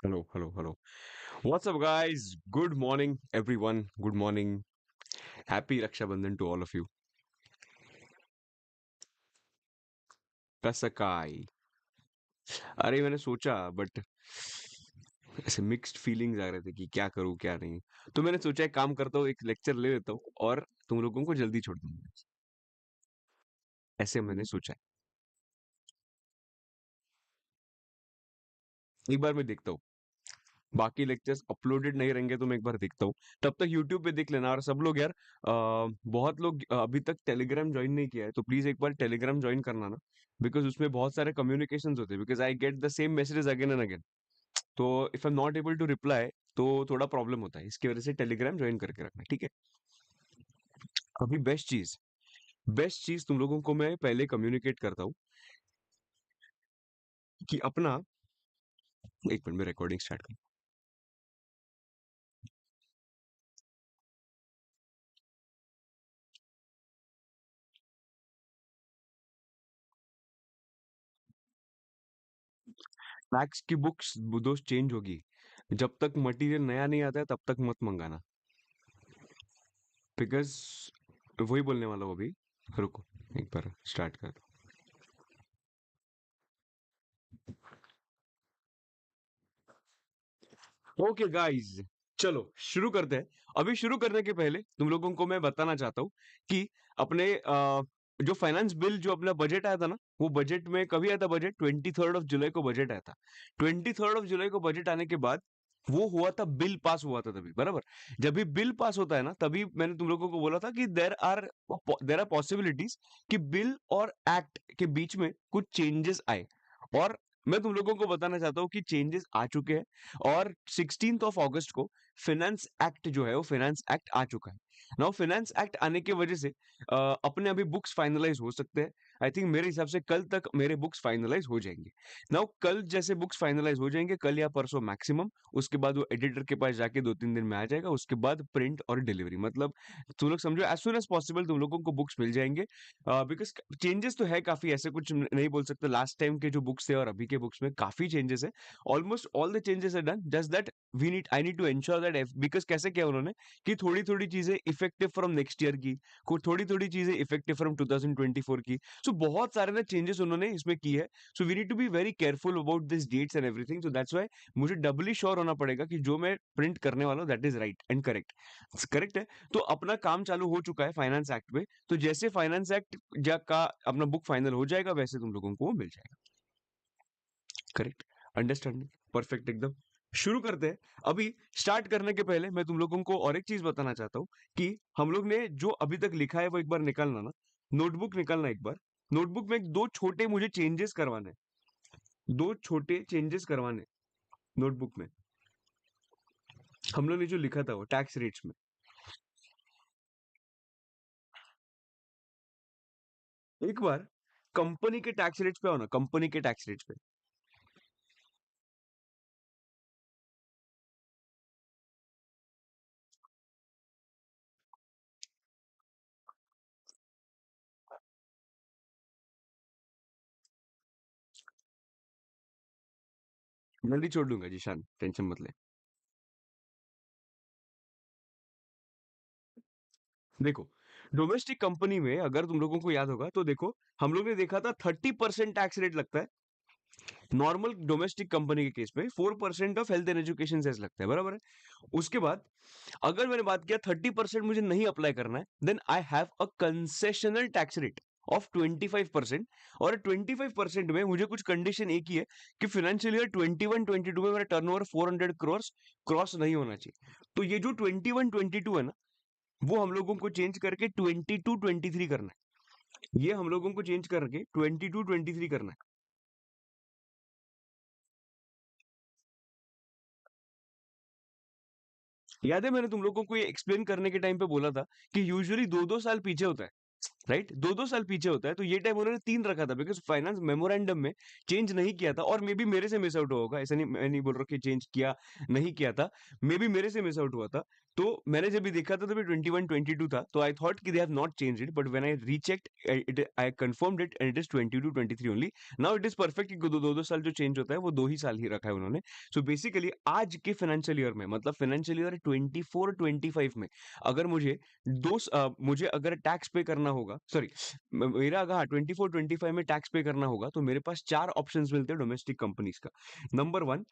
Hello, hello, hello. What's up, guys? Good morning, everyone. Good morning. Happy Raksha Bandhan to all of you. Kasakai. अरे मैंने सोचा but ऐसे mixed feelings आ रहे थे कि क्या करूं क्या नहीं। तो मैंने सोचा एक काम करता हूँ, एक लेक्चर ले लेता हूँ और तुम लोगों को जल्दी छोड़ दूंगा। ऐसे मैंने सोचा है। एक बार मैं देखता हूँ। बाकी लेक्चर्स अपलोडेड नहीं रहेंगे तो मैं एक बार देखता हूँ। तब तक यूट्यूब पे देख लेना। और सब लोग यार बहुत लोग अभी तक टेलीग्राम ज्वाइन नहीं किया है तो प्लीज एक बार टेलीग्राम ज्वाइन करना ना। बिकॉज उसमें बहुत सारे कम्युनिकेशंस होते हैं, because I get the same messages again and again. तो if I am not able to reply तो थोड़ा प्रॉब्लम होता है, इसकी वजह से टेलीग्राम ज्वाइन करके रखना, ठीक है। अभी बेस्ट चीज तुम लोगों को मैं पहले कम्युनिकेट करता हूँ कि अपना, एक मिनट में रिकॉर्डिंग स्टार्ट कर। मैथ्स की बुक्स दोस्त चेंज होगी। जब तक मटेरियल नया नहीं आता है तब तक मत मंगाना। बिकॉज वही बोलने वाला हूँ अभी। रुको, एक बार स्टार्ट कर। ओके गाइस, चलो शुरू करते हैं। अभी शुरू करने के पहले तुम लोगों को मैं बताना चाहता हूँ कि अपने जो फाइनेंस बिल, जो अपना बजट आया था ना, वो बजट में कभी आया था? बजट 23 जुलाई को बजट आया था। 23 जुलाई को बजट आने के बाद वो हुआ था, बिल पास हुआ था तभी, बराबर। जब भी बिल पास होता है ना, तभी मैंने तुम लोगों को बोला था कि देर आर पॉसिबिलिटीज कि बिल और एक्ट के बीच में कुछ चेंजेस आए। और मैं तुम लोगों को बताना चाहता हूँ कि चेंजेस आ चुके हैं। और 16 अगस्त को फाइनेंस एक्ट जो है, वो फाइनेंस एक्ट आ चुका है। नाउ फाइनेंस एक्ट आने की वजह से अपने अभी बुक्स फाइनलाइज हो सकते हैं। आई थिंक मेरे हिसाब से कल तक मेरे बुक्स फाइनलाइज हो जाएंगे। नाउ कल जैसे बुक्स फाइनलाइज हो जाएंगे, कल या परसों मैक्सिमम, उसके बाद वो एडिटर के पास जाके 2-3 दिन में आ जाएगा। उसके बाद प्रिंट और डिलीवरी, मतलब तुम लोग समझो एज सुन एज पॉसिबल तुम लोगों को बुक्स मिल जाएंगे। बिकॉज चेंजेस तो है काफी, ऐसे कुछ नहीं बोल सकते। लास्ट टाइम के जो बुक्स थे और अभी के बुक्स में काफी चेंजेस है। Almost all the changes are done, just that we need I need to ensure that, because कैसे किया उन्होंने कि थोड़ी थोड़ी चीजें इफेक्टिव फ्रॉम नेक्स्ट ईयर की, थोड़ी थोड़ी चीजें इफेक्टिव फ्रॉम 2024 की। सो बहुत सारे ना चेंजेस उन्होंने इसमें की है। So we need to be very careful about this dates and everything. So that's why मुझे डबली श्योर होना पड़ेगा कि जो मैं प्रिंट करने वाला हूँ that is right and correct. Correct है। तो अपना काम चालू हो चुका है फाइनेंस एक्ट पे। तो जैसे फाइनेंस एक्ट जा का अपना बुक फाइनल हो जाएगा, वैसे तुम लोगों को वो मिल जाएगा। करेक्ट, अंडरस्टैंडिंग, परफेक्ट एकदम। शुरू करते हैं। अभी स्टार्ट करने के पहले मैं तुम लोगों को और एक चीज बताना चाहता हूँ कि हम लोग ने जो अभी तक लिखा है वो एक बार निकालना ना। नोटबुक निकालना एक बार। नोटबुक में दो छोटे मुझे चेंजेस करवाने हैं। दो छोटे चेंजेस करवाने हैं नोटबुक में। हम लोग ने जो लिखा था वो टैक्स रेट्स में। एक बार कंपनी के टैक्स रेट्स पे आओ ना, कंपनी के टैक्स रेट्स पे। जल्दी छोड़ दूंगा जी शान, टेंशन मत ले। देखो, डोमेस्टिक कंपनी में अगर तुम लोगों को याद होगा तो देखो, हम लोग ने देखा था 30% टैक्स रेट लगता है नॉर्मल डोमेस्टिक कंपनी के केस में। 4% of health and education cess लगता है, बराबर है। उसके बाद अगर मैंने बात किया 30% मुझे नहीं अप्लाई करना है, then I have a concessional tax rate of 25%। और 25% में मुझे कुछ कंडीशन एक ही है कि फाइनेंशियल ईयर 21-22 में मेरा टर्नओवर 400 करोड़ क्रॉस नहीं होना चाहिए। तो ये जो 21-22 है ना, वो हम लोगों को चेंज करके 22-23 करना है। ये हम लोगों को चेंज करके 22-23 करना है। याद है मैंने तुम लोगों को ये एक्सप्लेन करने के टाइम पे बोला था कि यूजुअली 2-2 साल पीछे होता है। राइट, 2-2 साल पीछे होता है, तो ये टाइम उन्होंने 3 रखा था बिकॉज़ फाइनेंस मेमोरेंडम में चेंज नहीं किया था, और मे बी मेरे से मिस आउट हुआ होगा, ऐसा नहीं, मैं नहीं बोल रहा कि चेंज किया, नहीं किया था, मे बी मेरे से मिस आउट हुआ था। तो मैंने जब ये देखा था तब ये 21-22 था, तो आई थॉट कि they have not changed it, but when I rechecked I confirmed it and it is 22-23 only. Now it is perfect कि 2-2 साल जो चेंज होता है वो 2 ही साल ही रखा है उन्होंने। सो बेसिकली आज के फाइनेंशियल ईयर में, मतलब फाइनेंशियल ईयर 24-25 में अगर मुझे अगर टैक्स पे करना होगा, सॉरी, मेरा अगर, हाँ, 24-25 में टैक्स पे करना होगा, तो मेरे पास 4 ऑप्शंस मिलते हैं डोमेस्टिक कंपनीज का। Number 1,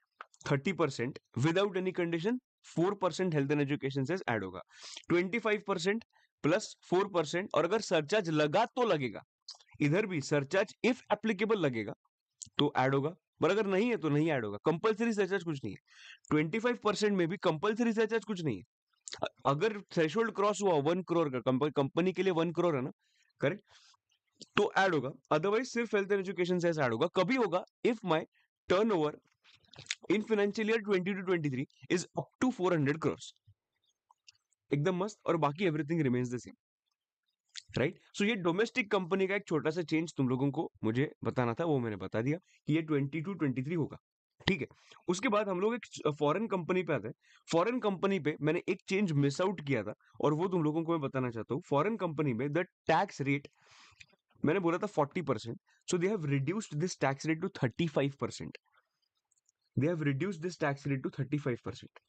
30% without any condition, 4% health and education से ऐड होगा। 25% प्लस 4%, और अगर सरचार्ज लगा तो लगेगा, इधर भी सरचार्ज इफ एप्लीकेबल लगेगा तो ऐड होगा, पर अगर नहीं है तो नहीं ऐड होगा। कंपलसरी सरचार्ज कुछ नहीं है। 25% में भी कंपलसरी सरचार्ज कुछ नहीं है। अगर थ्रेशोल्ड क्रॉस हुआ 1 करोड़ का, कंपनी के लिए 1 करोड़ है ना, करेक्ट, तो ऐड होगा। अदरवाइज सिर्फ हेल्थ एंड एजुकेशन से ऐड होगा। कभी होगा if my turnover in financial year 20 to 23 is up to 400 crore, एकदम मस्त, और बाकी everything remains the same, right. So ये डोमेस्टिक कंपनी का एक छोटा सा चेंज तुम लोगों को मुझे बताना था, वो मैंने बता दिया कि ये 20 to 23 होगा। ठीक है, उसके बाद हम लोग एक फॉरेन कंपनी पे आते हैं। फॉरेन कंपनी पे मैंने एक चेंज मिस आउट किया था, और वो तुम लोगों को मैं बताना चाहता हूँ। फॉरेन कंपनी में द टैक्स रेट, मैंने बोला था 40%, so they have reduced this tax rate to 35%। They have reduced this tax rate to 35%।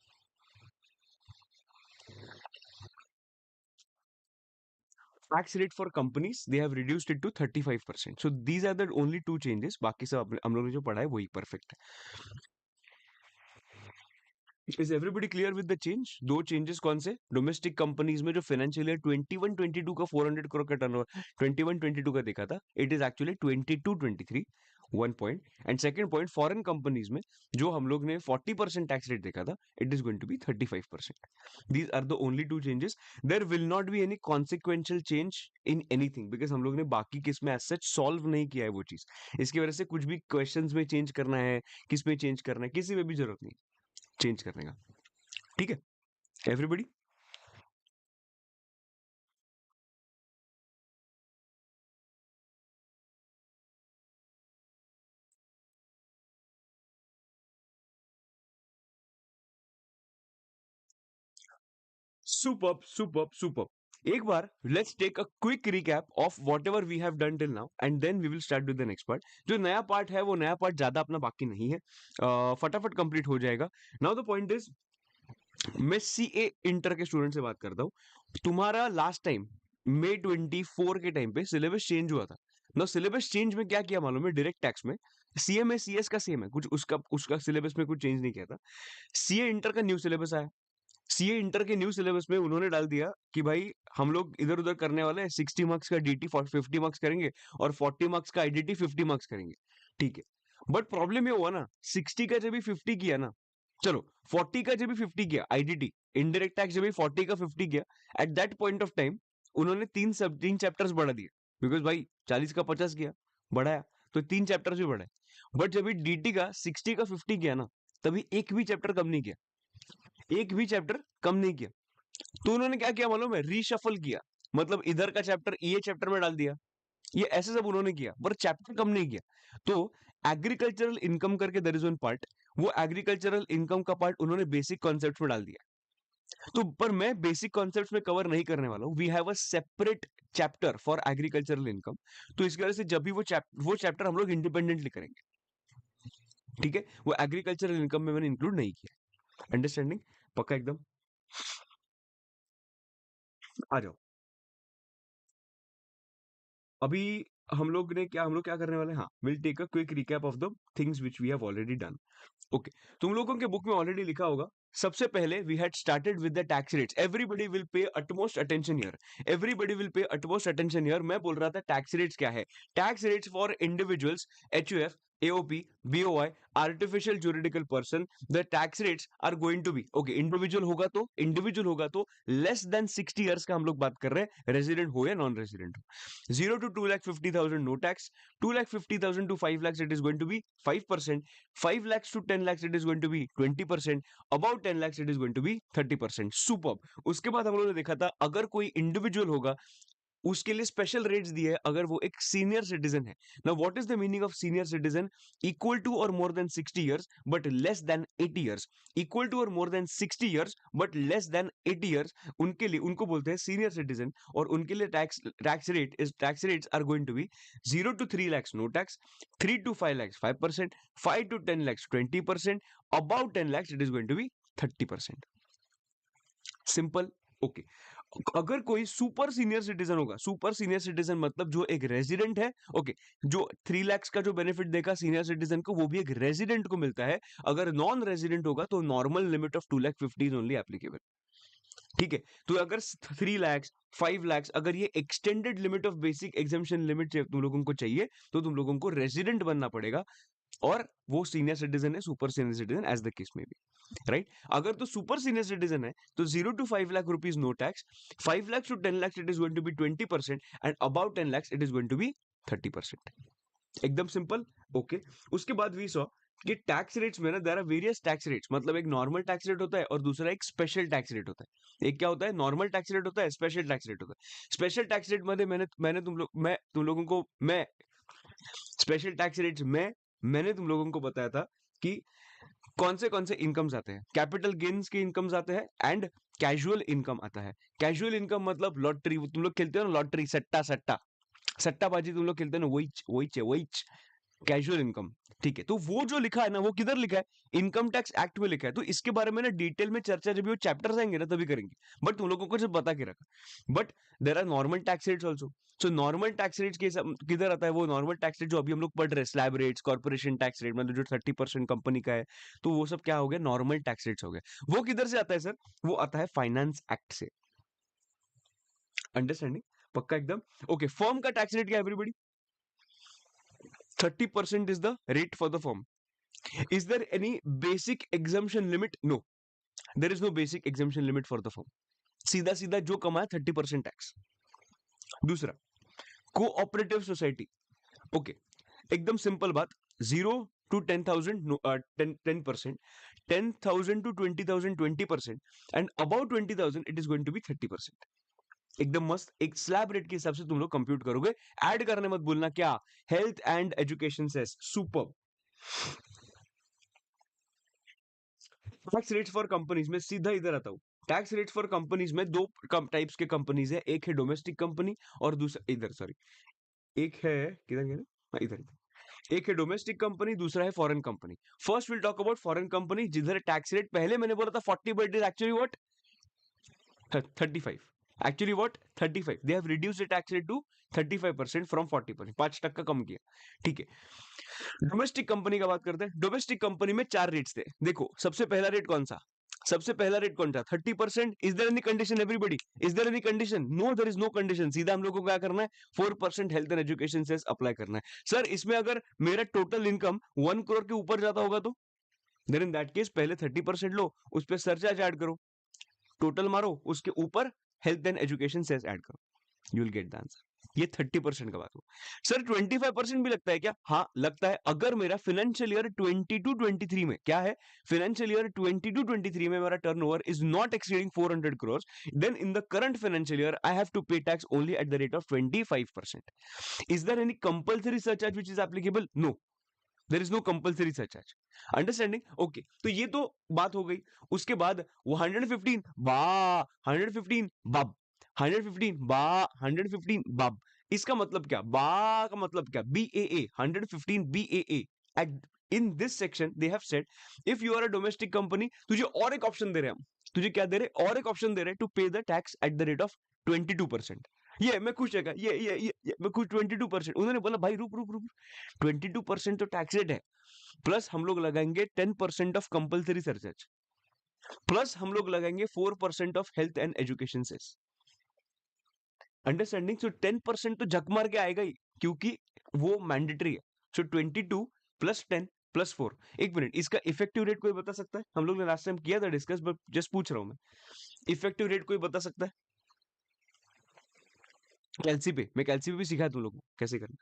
Tax rate for companies, they have reduced it to 35%. So these are the only two changes. बाकी सब हम लोग ने जो पढ़ा है वही perfect है। Is everybody clear with the change? दो चेंजेस कौन से? डोमेस्टिक कंपनीज में जो फाइनेंशियल ईयर 21-22 का 400 करोड़ का टर्नओवर 21-22 का देखा था, it is actually 22-23, 1 point. And second point, foreign companies में जो हम लोग ने 40% टैक्स रेट देखा था, it is going to be 35%। These are the only two changes. There will not be any consequential change in anything, because हम लोग ने बाकी किस में एज सच सॉल्व नहीं किया है वो चीज। इसकी वजह से कुछ भी क्वेश्चंस में चेंज करना है, किस में चेंज करना है, किसी में भी जरूरत नहीं चेंज करने का। ठीक है एवरीबडी? Superb, superb, superb. एक बार let's take a quick recap of whatever we have done till now, and then we will start with the next part. जो नया पार्ट है वो नया पार्ट ज्यादा अपना बाकी नहीं है, फटाफट कंप्लीट हो जाएगा। नाउ द पॉइंट इज, मैं सीए इंटर के स्टूडेंट से बात करता हूँ। तुम्हारा लास्ट टाइम मई 24 के टाइम पे सिलेबस चेंज हुआ था ना। सिलेबस चेंज में क्या किया मालूम है? डायरेक्ट टैक्स में सीए में सीएस का सेम है, कुछ उसका उसका सिलेबस में कुछ चेंज नहीं किया था। सीए इंटर का न्यू सिलेबस आया। सीए इंटर के न्यू सिलेबस में उन्होंने डाल दिया कि भाई हम लोग इधर उधर करने वाले हैं, 60 मार्क्स का डीटी 50 मार्क्स करेंगे, और 40 मार्क्स का आईडीटी 50 मार्क्स करेंगे। ठीक है, बट प्रॉब्लम ये हुआ ना, 60 का जब भी 50 किया ना, चलो 40 का जब भी 50 किया आईडीटी, इनडायरेक्ट टैक्स जब भी 40 का 50 किया, at that point of time उन्होंने तीन चैप्टर्स बढ़ा दिए, बिकॉज भाई 40 का 50 किया, बढ़ाया, तो 3 चैप्टर्स भी बढ़ाए। बट जब भी डीटी का 60 का 50 किया ना, तभी एक भी चैप्टर कम नहीं किया, एक भी चैप्टर कम नहीं किया। तो उन्होंने क्या किया मालूम है? रीशफल किया, मतलब इधर का चैप्टर ये चैप्टर में डाल दिया, ये ऐसे सब उन्होंने किया, पर चैप्टर कम नहीं किया। तो एग्रीकल्चरल इनकम करके देयर इज वन पार्ट, वो एग्रीकल्चरल इनकम का पार्ट उन्होंने बेसिक कॉन्सेप्ट में डाल दिया। तो पर मैं बेसिक कॉन्सेप्ट्स में कवर नहीं करने वाला हूँ, we have a separate chapter for agricultural income. तो इसकी वजह से जब भी वो चैप्टर हम लोग इंडिपेंडेंटली करेंगे। ठीक है, वो एग्रीकल्चरल इनकम में मैंने इंक्लूड नहीं किया। अंडरस्टैंडिंग? पक्का एकदम? आ जाओ। अभी हम लोग क्या करने वाले हैं? हाँ, will take a quick recap of the things which we have already done. Okay, तुम लोगों के बुक में ऑलरेडी लिखा होगा, सबसे पहले we had started with the tax rates. Everybody will pay utmost attention here, everybody will pay utmost attention here. मैं बोल रहा था टैक्स रेट्स क्या है। Tax rates for individuals, HUF, AOP, BOI, artificial juridical person, the tax rates are going to be, okay, individual होगा तो less than 60 years का हम लोग बात कर रहे हैं, रेजिडेंट हो या नॉन रेजिडेंट हो। 0 to 2,50,000 no tax, 2,50,000 to 5 lakhs it is going to be 5%, 5 lakhs to 10 lakhs it is going to be 20%, above 10 lakhs it is going to be 30%। Super. उसके बाद हम लोगों ने देखा था अगर कोई इंडिविजुअल होगा उसके लिए स्पेशल रेट्स दिए हैं अगर वो एक सीनियर सिटीजन है। Now what is the meaning of senior citizen? Equal to और more than 60 years but less than 80 years. Equal to और more than 60 years but less than 80 years, उनके लिए, उनको बोलते हैं सीनियर सिटीजन। और उनके लिए tax rates are going to be 0 to 3 lakhs no tax, 3 to 5 lakhs 5%, 5 to 10 lakhs 20%, above 10 lakhs it is going to be 30%। Simple. Okay. अगर कोई सुपर सीनियर सिटीजन होगा, सुपर सीनियर सिटीजन मतलब जो एक resident है, ओके, जो 3 lakhs का जो बेनिफिट देगा सीनियर सिटीजन को, वो भी एक रेजिडेंट को मिलता है। अगर नॉन रेजिडेंट होगा तो normal limit of 2,50,000 is only applicable. ठीक है, तो अगर 3 lakhs 5 lakhs अगर ये extended limit of basic exemption limit तुम लोगों को चाहिए, तो तुम लोगों को रेजिडेंट बनना पड़ेगा। और वो सीनियर सिटीजन है, super senior citizen, as the case में भी, राइट। अगर तो सुपर सीनियर सिटीजन है तो 0 to 5 lakh rupees no tax, 5 lakhs to 10 lakhs it is going to be 20%, and about 10 lakhs it is going to be 30%। एकदम simple. Okay. उसके बाद we saw कि टैक्स रेट्स में ना there are various tax rates, मतलब एक normal tax rate होता है और दूसरा एक स्पेशल टैक्स रेट होता है। एक क्या होता है? नॉर्मल टैक्स रेट होता है, स्पेशल टैक्स रेट होता है। स्पेशल टैक्स रेट में मैंने तुम लोगों को मैं स्पेशल टैक्स रेट्स में मैंने तुम लोगों को बताया था कि कौन से इनकम्स आते हैं। कैपिटल गेन्स के इनकम्स आते हैं एंड कैजुअल इनकम आता है। कैजुअल इनकम मतलब लॉटरी, तुम लोग खेलते हो ना लॉटरी, सट्टा सट्टा सट्टाबाजी तुम लोग खेलते हो ना, वही कैजुअल इनकम। ठीक है, तो वो जो लिखा है ना, वो किधर लिखा है? इनकम टैक्स एक्ट में लिखा है। तो इसके बारे में ना डिटेल में चर्चा जब वो चैप्टर्स आएंगे ना तभी करेंगे, बट तुम लोगों को सिर्फ बता के रखा। But there are normal tax rates also. So normal tax rates के किधर आता है? वो नॉर्मल टैक्स रेट जो अभी हम लोग पढ़ रहे हैं, slab rates, corporation tax rate, मतलब जो 30% कंपनी का है, तो वो सब क्या हो गया? नॉर्मल टैक्स रेट्स हो गए। वो किधर से आता है सर? वो आता है फाइनेंस एक्ट से। अंडरस्टैंडिंग? पक्का एकदम? ओके। फर्म का टैक्स रेट क्या है everybody? 30% is the rate for the firm. Is there any basic exemption limit? No, there is no basic exemption limit for the firm. सीधा सीधा जो कमाए 30% टैक्स। दूसरा, कोऑपरेटिव सोसाइटी। ओके, एकदम सिंपल बात। 0 to 10,000 10%, 10,000 to 20,000 20%, and about 20,000 it is going to be 30%। एकदम मस्त। एक स्लैब रेट के हिसाब से तुम लोग कंप्यूट करोगे। ऐड करने मत भूलना। क्या? Health and education cess. Super. Tax rates for companies में सीधा इधर आता हूं। टैक्स रेट्स फॉर कंपनीज में दो टाइप्स के कंपनीज है। एक है डोमेस्टिक कंपनी और दूसरा इधर, सॉरी, एक है किधर गया? हाँ, इधर। एक है डोमेस्टिक कंपनी, दूसरा है foreign company. First will talk about foreign company, जिधर टैक्स रेट पहले मैंने बोला था 40, but it is actually what? 35। Actually what? 35। They have reduced the tax rate to 35% from 40%, 5% कम किया। ठीक है। डोमेस्टिक कंपनी का बात करते हैं। डोमेस्टिक कंपनी में 4 रेट्स थे। देखो, सबसे पहला रेट कौन सा? सबसे पहला रेट कौन था? 30%। Is there any condition everybody? Is there any condition? No, there is no condition. सीधा हम लोग को क्या करना है? 4% health and education cess apply करना है। सर, इसमें अगर मेरा टोटल इनकम 1 करोड़ के ऊपर जाता होगा तो देन इन दैट केस पहले 30% लो, उस पर सरचार्ज ऐड करो, टोटल मारो, उसके ऊपर health and education cess add करो, you will get the answer. ये 30% का बात हो। सर, 25% भी लगता है क्या? हाँ, लगता है। अगर मेरा फाइनेंशियल ईयर 22-23 में क्या है? फाइनेंशियल ईयर 22-23 में मेरा turnover is not exceeding 400 crores, then in the current financial year I have to pay tax only at the rate of 25%। Is there any compulsory surcharge which is applicable? No, there is no compulsory surcharge. Understanding? Okay, तो ये तो बात हो गई। उसके बाद वो 115 बा 115 बाब 115 बा 115 बाब। इसका मतलब क्या? बा का मतलब क्या? B A A 115 B A A. In this section they have said if you are a domestic company, तुझे और एक ऑप्शन दे रहे हैं हम। तुझे क्या दे रहे? और एक ऑप्शन दे रहे टू पे the tax at the rate of 22%। ये मैं खुश है। ये मैं खुश। 22%। उन्होंने बोला भाई रुक रुक रुक, 22% तो टैक्स रेट है, प्लस हम लोग लगाएंगे 10% ऑफ कंपल्सरी सरचार्ज, प्लस हम लोग लगाएंगे 4% of health and education cess. Understanding? So 10% तो झक मार के आएगा ही, क्योंकि वो मैंडेटरी है। सो 22 प्लस 10 प्लस 4। एक मिनट, इसका इफेक्टिव रेट कोई बता सकता है? हम लोग ने लास्ट टाइम किया था डिस्कस, बट जस्ट पूछ रहा हूं मैं। इफेक्टिव रेट कोई बता सकता है? कैलसी पे, मैं कैलसी पे भी सिखाया तुम लोग को कैसे करना।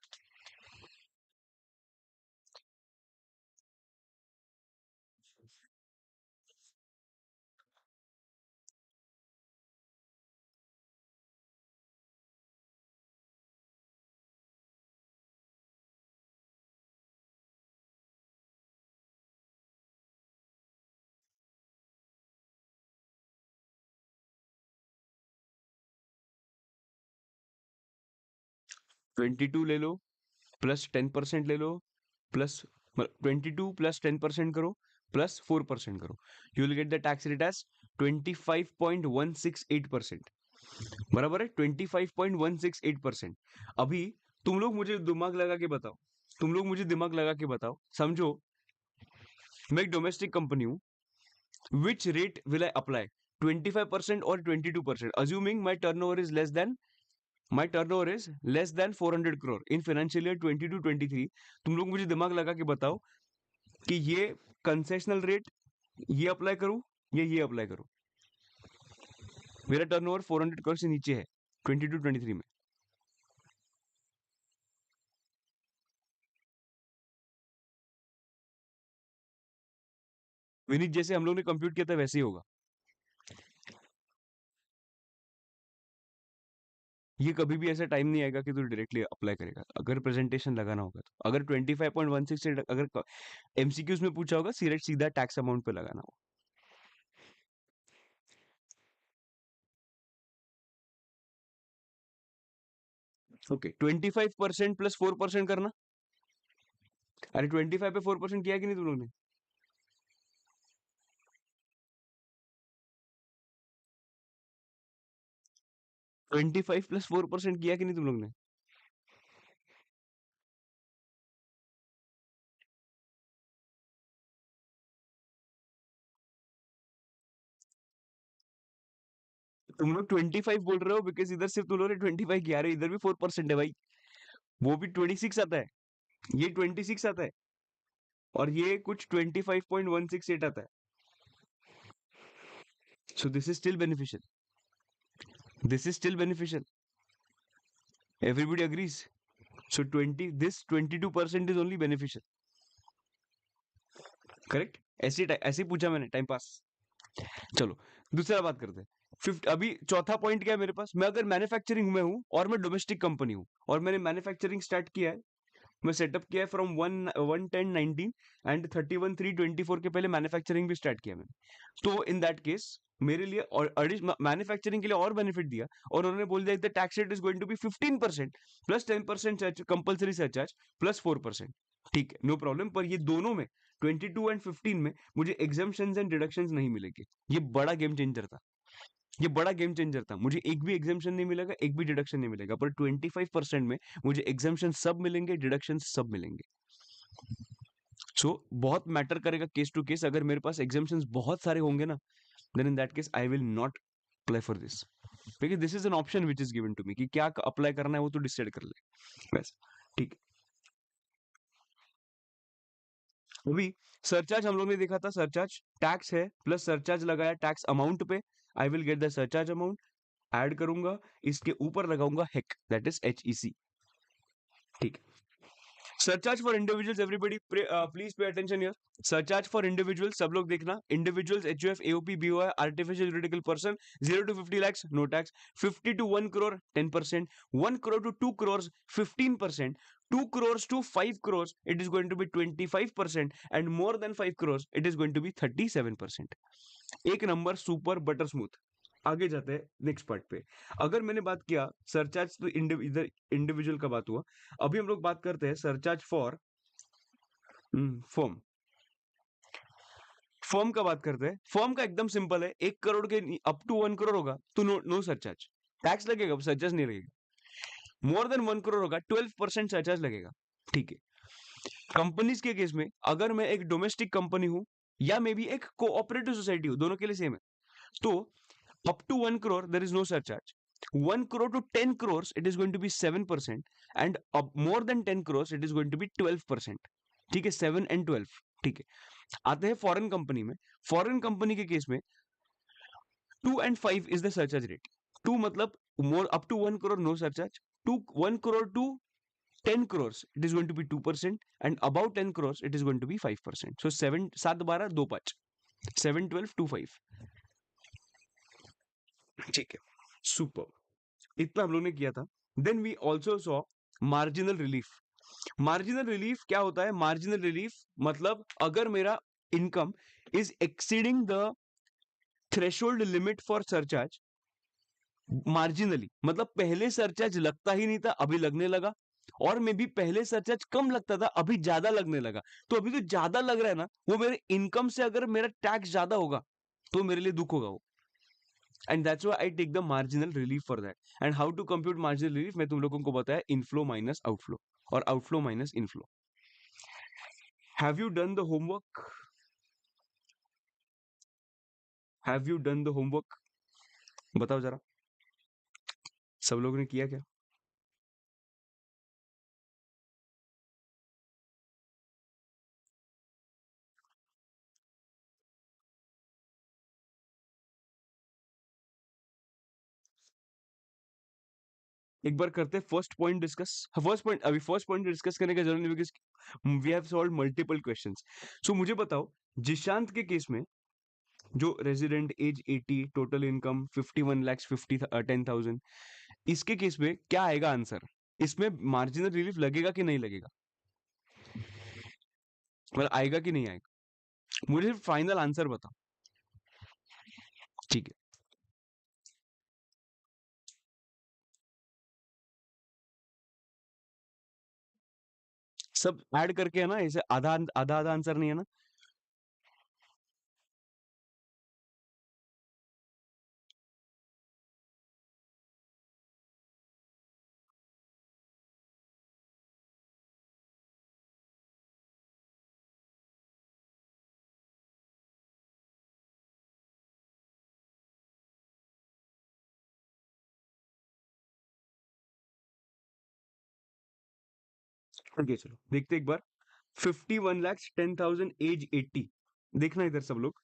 22 ले लो प्लस 10% ले लो प्लस 22 प्लस 10% करो प्लस 4% करो, you will get the tax rate as 25.168%। बराबर है, 25.168%। अभी तुम लोग मुझे दिमाग लगा के बताओ, तुम लोग मुझे दिमाग लगा के बताओ, समझो मैं एक डोमेस्टिक कंपनी हूँ, which rate will I apply, 25% और 22%, assuming my turnover is less than, my turnover is less than 400 crore in financial year 22-23। तुम लोग मुझे दिमाग लगा के बताओ कि ये कंसेशनल रेट ये अप्लाई करूं या ये अप्लाई करूं। मेरा टर्नओवर 400 करोड़ से नीचे है 22-23 में। विनीत जैसे हम लोग ने कंप्यूट किया था वैसे ही होगा, ये कभी भी ऐसा टाइम नहीं आएगा कि तू डायरेक्टली अप्लाई करेगा, अगर प्रेजेंटेशन लगाना होगा तो। अगर 25.16 से अगर एमसीक्यूज में पूछा होगा सीधा सीधा टैक्स अमाउंट पे लगाना होगा। ओके, 25% प्लस 4% करना। अरे 25 पे 4% किया कि नहीं तुम लोग ने? 25 प्लस 4% किया कि नहीं तुम लोग ने? तुम लोग 25 बोल रहे हो बिकॉज इधर सिर्फ तुम लोग ने 25 किया, रहे इधर भी 4% है भाई, वो भी 26 आता है, ये 26 आता है और ये कुछ 25.168 आता है। सो this is still beneficial, this is still beneficial, everybody agrees. So 20, this 22% is only beneficial, correct. ऐसे ही पूछा मैंने, टाइम पास। चलो दूसरा बात करते हैं। फिफ्थ, अभी चौथा पॉइंट क्या है मेरे पास, मैं अगर मैन्युफैक्चरिंग में हूं और मैं डोमेस्टिक कंपनी हूं और मैंने मैन्युफैक्चरिंग स्टार्ट किया है, मैं सेटअप किया है फ्रॉम 1/10/19 एंड 31/3/24 के पहले मैन्युफैक्चरिंग भी स्टार्ट किया मैंने, तो इन दैट केस मेरे लिए और मैन्युफैक्चरिंग के लिए और बेनिफिट दिया और उन्होंने बोल दिया the tax rate is going to be 15% plus 10% compulsory surcharge plus 4%। ठीक है, नो प्रॉब्लम, पर ये दोनों में 22 एंड 15 में मुझे एग्जाम्पशंस एंड डिडक्शंस नहीं मिलेंगे। ये बड़ा गेम चेंजर था, ये बड़ा गेम चेंजर था, मुझे एक भी एग्जाम्पशन नहीं मिलेगा, एक भी डिडक्शन नहीं मिलेगा, पर 25% में मुझे एग्जाम्पशन सब मिलेंगे, डिडक्शन सब मिलेंगे। सो बहुत मैटर करेगा केस टू केस, अगर मेरे पास एग्जाम्पशंस बहुत सारे होंगे ना, then in that case I will not apply for this, because this is an option which is given to me कि क्या अप्लाई करना है वो तो डिसाइड कर ले बस। ठीक है, अभी सरचार्ज हम लोग ने देखा था, सरचार्ज टैक्स है प्लस सरचार्ज लगाया टैक्स अमाउंट पे, I will get the surcharge amount, add करूंगा, इसके ऊपर लगाऊंगा हेक, दैट इज HEC। ठीक है, surcharge for individuals, everybody please pay attention here. Surcharge for individuals, सब लोग देखना, individuals HUF AOP BOI artificial juridical person 0 to 50 lakhs no tax, 50 to 1 crore 10%, 1 crore to 2 crores 15%, 2 crores to 5 crores it is going to be 25% and more than 5 crores it is going to be 37%। एक number super butter smooth. आगे जाते हैं next part पे। अगर मैंने बात किया surcharge तो इधर इंडिविजुअल का बात हुआ, अभी हम लोग बात करते हैं सरचार्ज फॉर फर्म। फर्म का बात करते हैं, फर्म का एकदम सिंपल है, 1 करोड़ के अप टू 1 करोड़ होगा तो नो नो सरचार्ज, टैक्स लगेगा, सरचार्ज नहीं लगेगा। मोर देन 1 करोड़ होगा 12% सरचार्ज लगेगा। ठीक है, कंपनीज के केस में अगर मैं एक डोमेस्टिक कंपनी हूं या मे बी एक कोऑपरेटिव सोसाइटी हूं, दोनों के लिए सेम है, तो up to 1 crore there is no surcharge, 1 crore to 10 crores it is going to be 7% and up more than 10 crores it is going to be 12%। ठीक है, 7 and 12। ठीक है, आते हैं फॉरेन कंपनी में, फॉरेन कंपनी के केस में 2 and 5 is the surcharge rate। 2 मतलब more up to 1 crore no surcharge, 2 1 crore to 10 crores it is going to be 2% and above 10 crores it is going to be 5%। so 7 7 12 2 5 7 12 2 5। ठीक है, super, इतना हम लोग ने किया था। Then we also saw marginal relief. Marginal relief क्या होता है? मार्जिनल रिलीफ मतलब अगर मेरा income is exceeding the threshold limit for surcharge, marginally, मतलब पहले सरचार्ज लगता ही नहीं था, अभी लगने लगा। और मे बी पहले सरचार्ज कम लगता था, अभी ज्यादा लगने लगा। तो अभी जो ज्यादा लग रहा है ना, वो मेरे इनकम से अगर मेरा टैक्स ज्यादा होगा तो मेरे लिए दुख होगा वो। And that's why I take the marginal relief for that. And how to compute marginal relief, मैं तुम लोगों को बताया, इनफ्लो माइनस आउटफ्लो और outflow minus inflow. Have you done the homework? Have you done the homework? बताओ जरा, सब लोगों ने किया क्या? एक बार करते हैं first point discuss. First point, अभी फर्स्ट पॉइंट डिस्कस करने का जरूरत नहीं, because we have solve multiple questions. So मुझे बताओ, जिशांत के केस में, जो resident age 80, total income 51 lakhs 10,000, इसके केस में क्या आएगा आंसर? इसमें मार्जिनल रिलीफ लगेगा कि नहीं लगेगा? मतलब आएगा कि नहीं आएगा? मुझे सिर्फ फाइनल आंसर बताओ। ठीक है, सब ऐड करके है ना, ऐसे आधा आधा आधा आंसर नहीं है ना? ओके चलो देखते एक बार। 51 lakhs 10,000 एज 80, देखना इधर सब लोग।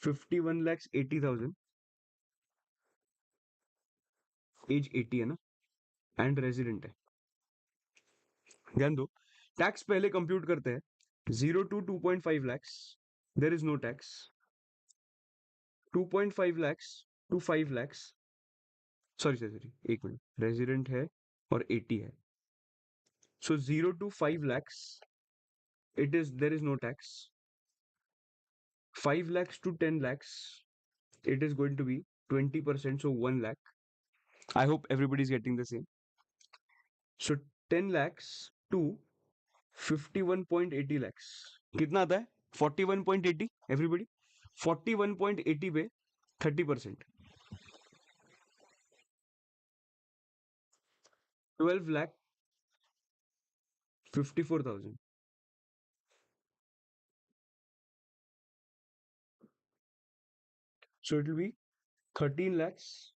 51 lakhs 80,000 एज 80 है ना, एंड रेजिडेंट है। ध्यान दो, टैक्स पहले कंप्यूट करते हैं। 0 to 2.5 lakhs, there is no tax. 2.5 lakhs to 5 lakhs, sorry sorry sorry, एक मिनट, रेजिडेंट है और 80 है। So 0 to 5 lakhs, it is, there is no tax. 5 lakhs to 10 lakhs, it is going to be 20%, so 1 lakh. I hope everybody is getting the same. So 10 lakhs to 51.80 lakhs, कितना आता है? 41.80, everybody? 41.80 पे 30%, 12 lakh 54,000. So it will be 13 lakhs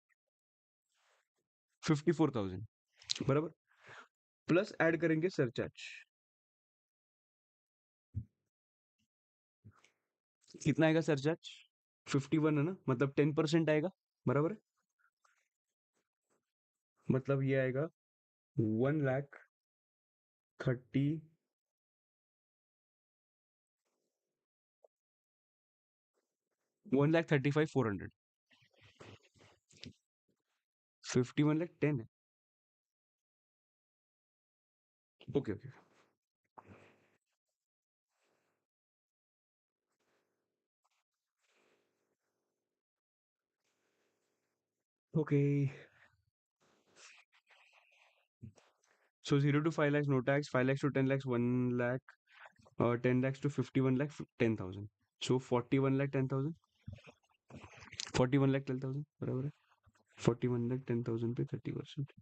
54,000, बराबर। Plus add करेंगे surcharge, कितना आएगा surcharge? 51 है ना, मतलब 10% आएगा, बराबर है। मतलब ये आएगा 1 लाख 30, 1,35,400। 51 लाख 10 है। Okay okay okay. So 0 to 5 lakhs no tax, 5 lakhs to 10 lakhs 1 lakh, 10 lakhs to 51 lakh 10,000. So 41 lakh 10,000, 41 lakh 10,000, बराबर है। 41 lakh 10,000 पे 30%,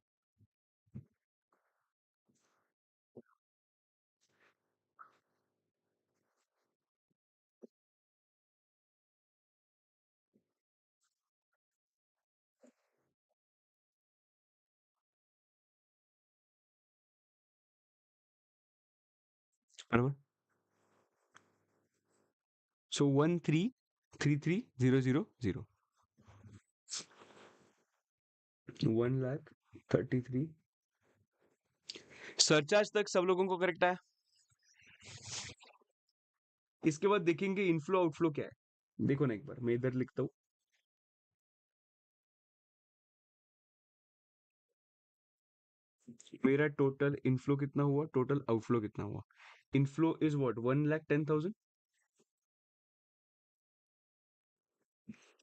बराबर। So 1333,000, 1 lakh 33। सरचार्ज तक सब लोगों को करेक्ट है? इसके बाद देखेंगे इनफ्लो आउटफ्लो क्या है। देखो ना एक बार, मैं इधर लिखता हूँ। मेरा टोटल इनफ्लो कितना हुआ, टोटल आउटफ्लो कितना हुआ? Inflow is what, 1 lakh 10,000।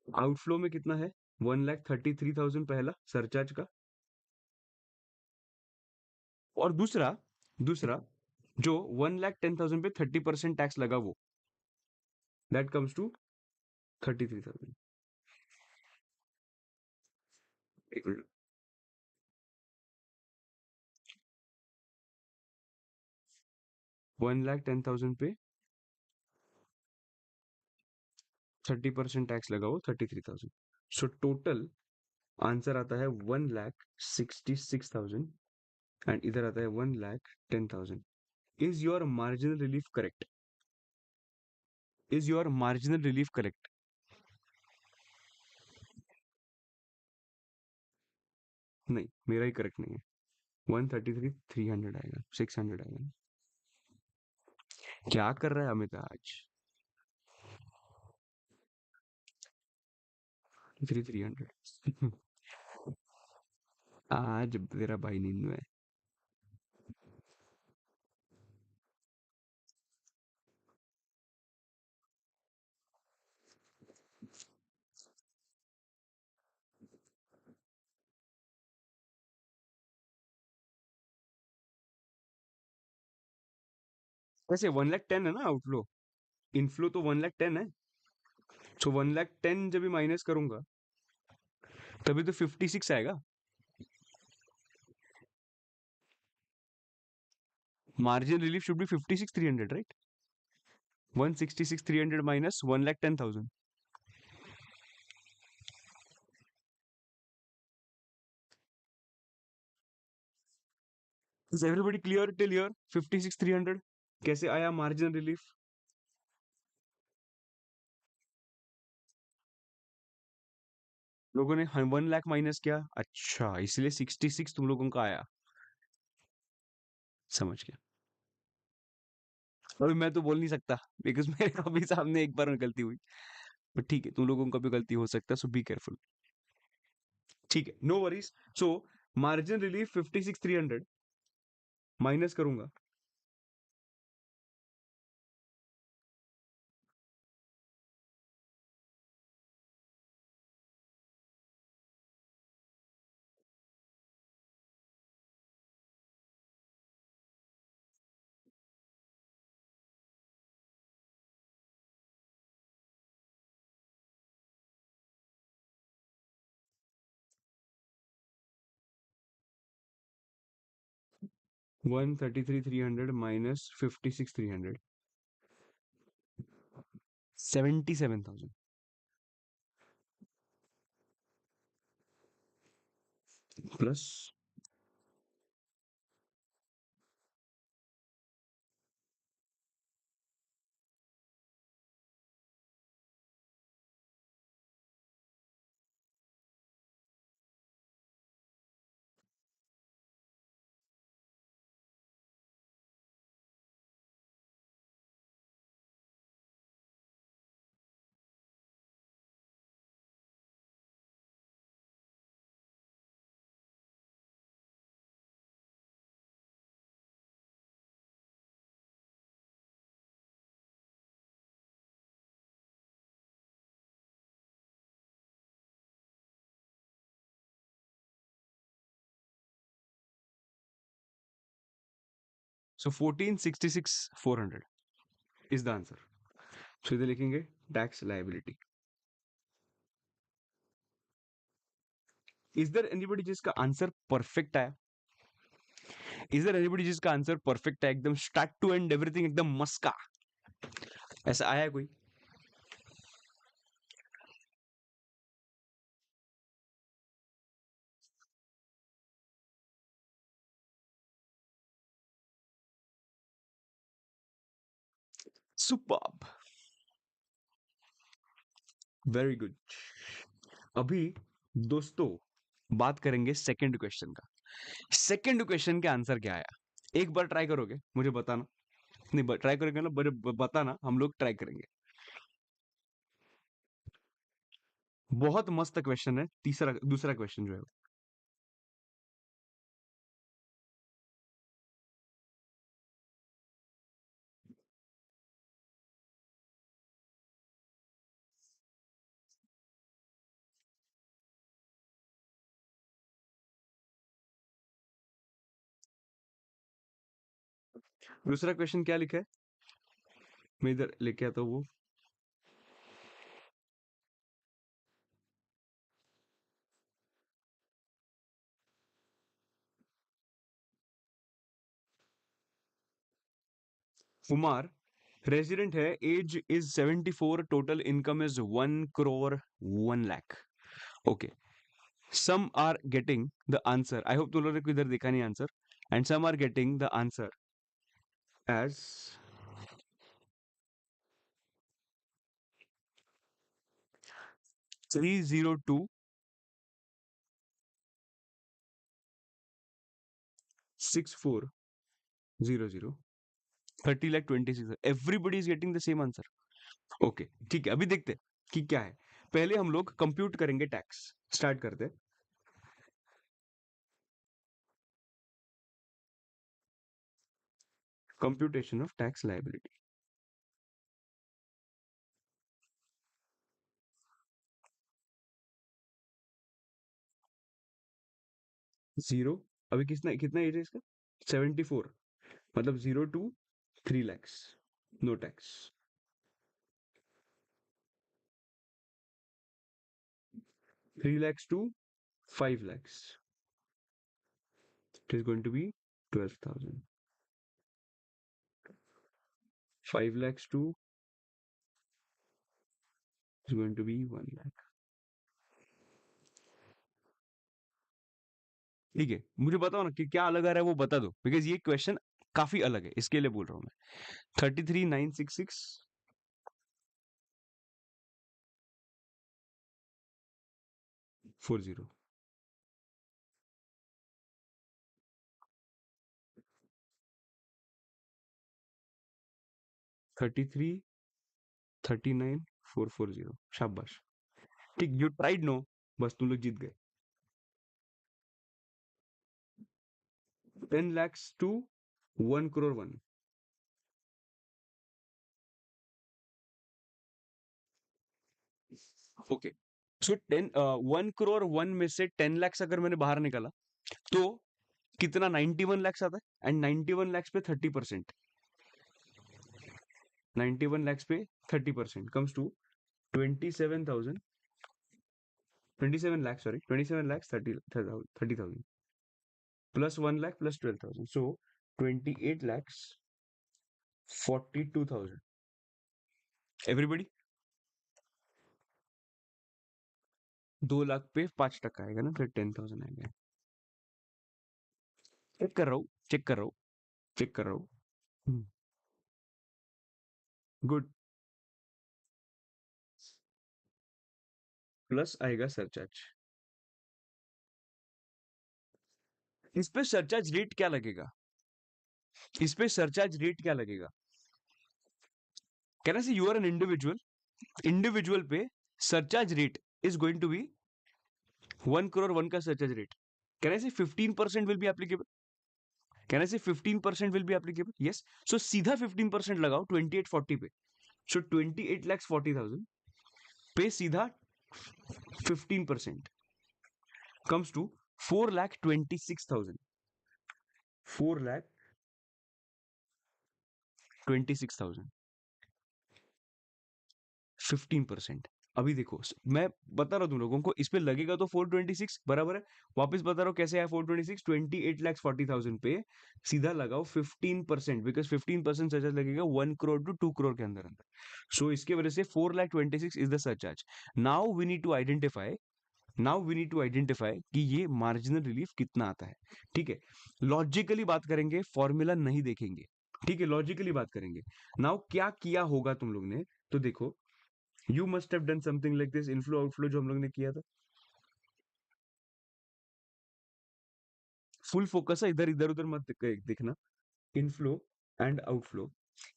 Outflow में कितना है? 1,33,000 पहला सरचार्ज का, और दूसरा दूसरा जो 1,10,000 पे 30% टैक्स लगा, वो दैट कम्स टू 33,000। एक मिनट। 1,10,000 पे 30% टैक्स लगा, वो 33,000। सो टोटल आंसर आता है 1,66,000, एंड इधर आता है 1,10,000। Is your marginal relief correct? Is your marginal relief correct? नहीं, मेरा ही करेक्ट नहीं है। 133,300 आएगा, 600 आएगा। क्या कर रहा है अमित आज? 3,300। आज तेरा भाई नींद में है। वैसे 1,10,000 है ना आउटफ्लो, इनफ्लो तो 1,10,000 है। सो 1,10,000 जब भी माइनस करूंगा तभी तो 56 आएगा। Margin relief should be 56,300, right? 166,300 minus 1,10,000। Is everybody clear till here? 56,300 कैसे आया मार्जिन रिलीफ? लोगों ने 1 लाख माइनस किया, अच्छा इसलिए 66 तुम लोगों का आया। समझ गया। अभी मैं तो बोल नहीं सकता, बिकॉज मेरे को भी सामने एक बार गलती हुई। बट ठीक है, तुम लोगों का भी गलती हो सकता है, सो बी केयरफुल। ठीक है, no worries. So margin relief 56,300 minus करूंगा। 133,300 minus 56,300, 77,000 plus. So 14,66,400 is the answer. So इधर लिखेंगे tax liability. Is there anybody जिसका आंसर परफेक्ट आया? इज देयर एनीबॉडी जिसका आंसर परफेक्ट है, एकदम स्टार्ट टू एंड एवरीथिंग एकदम मस्का? ऐसा आया है कोई? Superb, very good. अभी दोस्तों बात करेंगे सेकंड क्वेश्चन का। सेकंड क्वेश्चन के आंसर क्या आया? एक बार ट्राई करोगे मुझे बताना? नहीं, ट्राई करेंगे ना, बताना, हम लोग ट्राई करेंगे। बहुत मस्त क्वेश्चन है, तीसरा दूसरा क्वेश्चन जो है। दूसरा क्वेश्चन क्या लिखा है? मैं इधर लेके आता हूँ वो। कुमार रेजिडेंट है, age is 74, total income is 1 crore 1 lakh। Okay, some are getting the answer, I hope तुम लोगों ने कोई इधर देखा नहीं answer, and some are getting the answer as 3026400, 30 lakh 26, everybody is getting the same answer। Okay, ठीक है, अभी देखते हैं कि क्या है। पहले हम लोग कंप्यूट करेंगे टैक्स। स्टार्ट करते हैं। Computation of tax liability. Zero, अभी कितना कितना एज है इसका? 74, मतलब 0 to 3 lakhs, no tax. 3 lakhs to 5 lakhs, it is going to be 12,000। 5 lakhs to is going to be 1 lakh। ठीक है, मुझे बताओ ना कि क्या अलग आ रहा है, वो बता दो, बिकॉज ये क्वेश्चन काफी अलग है, इसके लिए बोल रहा हूँ मैं। 33,966,40। 33,39,440, शाबाश। ठीक, यू ट्राइड नो, बस तुम लोग जीत गए। 10 lakhs to 1 crore 1। Okay, so 1 crore 1 में से 10 lakhs अगर मैंने बाहर निकाला तो कितना? 91 lakhs आता है, एंड 91 lakhs पे 30%, 91 lakhs पे 30% comes to 27,000, 27 lakhs, sorry, 27 lakhs 30,000 plus 1 lakh plus 12,000, so 28 lakhs 42,000। Everybody, 2 lakh पे 5% आएगा ना, फिर 10,000 आएगा। चेक कर रहा हूँ, चेक कर रहा हूँ, चेक कर रहा हूँ। गुड, प्लस आएगा सरचार्ज। इस पे सरचार्ज रेट क्या लगेगा? इस पे सरचार्ज रेट क्या लगेगा? Can I say you are an individual, individual पे surcharge rate is going to be 1 crore 1 का सरचार्ज रेट। कैन आई से 15% will be applicable? Can I से 15% विल बी एप्लीकेबल? यस। सो सीधा 15% लगाओ 2840 पे। सो 28,40,000 पे सीधा 15% कम्स टू 4,26,000। 4,26,000, 15%। अभी देखो, मैं बता रहा हूँ तुम लोगों को, इस पे लगेगा तो 426 बराबर है। वापस बता रहा हूँ कैसे है 426, 28,40,000 पे सीधा लगाओ 15%, बिकॉज 15% सरचार्ज लगेगा 1 crore to 2 crore के अंदर अंदर। सो इसके वजह से 4,26,000 is the surcharge. Now we need to identify, now we need to identify कि ये मार्जिनल रिलीफ कितना आता है। ठीक है, लॉजिकली बात करेंगे, फॉर्मूला नहीं देखेंगे। ठीक है, लॉजिकली बात करेंगे। नाउ क्या किया होगा तुम लोग ने, तो देखो, you must have done something like this, inflow outflow जो हम लोग ने किया था। फुल फोकस है इधर, इधर उधर मत देखना। Inflow and outflow.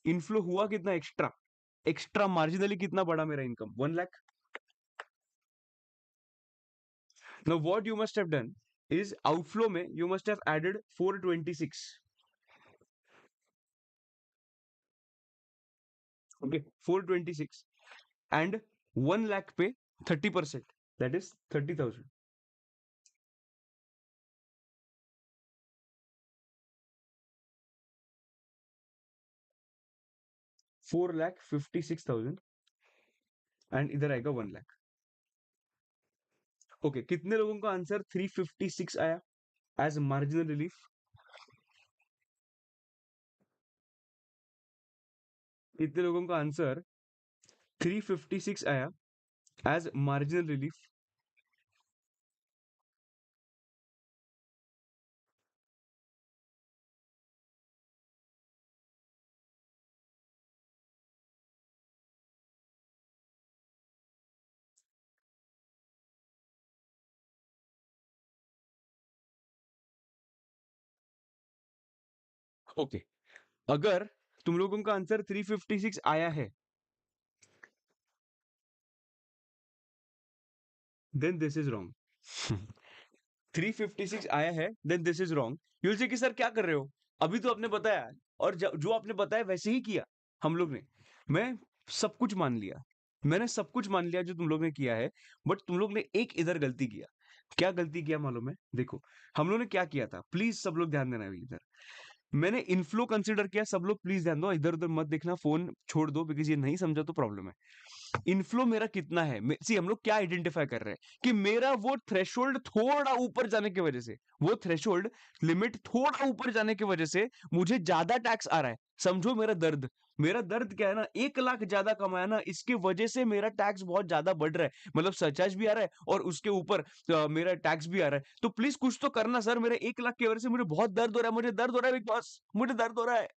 इनफ्लो हुआ कितना एक्स्ट्रा, एक्स्ट्रा मार्जिनली कितना बढ़ा मेरा income? 1 lakh. Now what you must have done is, outflow में you must have added 426। Okay, 426 and 1 lakh पे 30%, दैट इज 30,000। 4,56,000 एंड इधर आएगा 1 लाख। ओके, कितने लोगों का आंसर 356 आया एज मार्जिनल रिलीफ? कितने लोगों का आंसर 356 आया एज मार्जिनल रिलीफ? ओके, अगर तुम लोगों का आंसर 356 आया है, देन दिस इज रॉन्ग। 356 आया है, देन दिस इज रॉन्ग। यूल से कि सर क्या कर रहे हो, अभी तो आपने बताया, और जो आपने बताया वैसे ही किया हम लोग ने। मैं सब कुछ मान लिया, मैंने सब कुछ मान लिया जो तुम लोग ने किया है, बट तुम लोग ने एक इधर गलती किया। क्या गलती किया मालूम है? देखो, हम लोग ने क्या किया था, प्लीज सब लोग ध्यान देना अभी इधर। मैंने इनफ्लो कंसिडर किया, सब लोग प्लीज ध्यान दो, इधर उधर मत देखना, फोन छोड़ दो, बिकॉज ये नहीं समझा तो प्रॉब्लम है। इनफ्लो मेरा कितना है, सी हम लोग क्या आइडेंटिफाई कर रहे हैं कि मेरा वो थ्रेशोल्ड थोड़ा ऊपर जाने की वजह से, वो थ्रेशोल्ड लिमिट थोड़ा ऊपर जाने की वजह से मुझे ज्यादा टैक्स आ रहा है। समझो मेरा दर्द, मेरा दर्द क्या है ना, 1 लाख ज्यादा कमाया ना, इसकी वजह से मेरा टैक्स बहुत ज्यादा बढ़ रहा है, मतलब सरचार्ज भी आ रहा है और उसके ऊपर मेरा टैक्स भी आ रहा है। तो प्लीज कुछ तो करना सर, मेरे 1 लाख की वजह से मुझे बहुत दर्द हो रहा है, मुझे दर्द हो रहा है बिग बॉस, मुझे दर्द हो रहा है,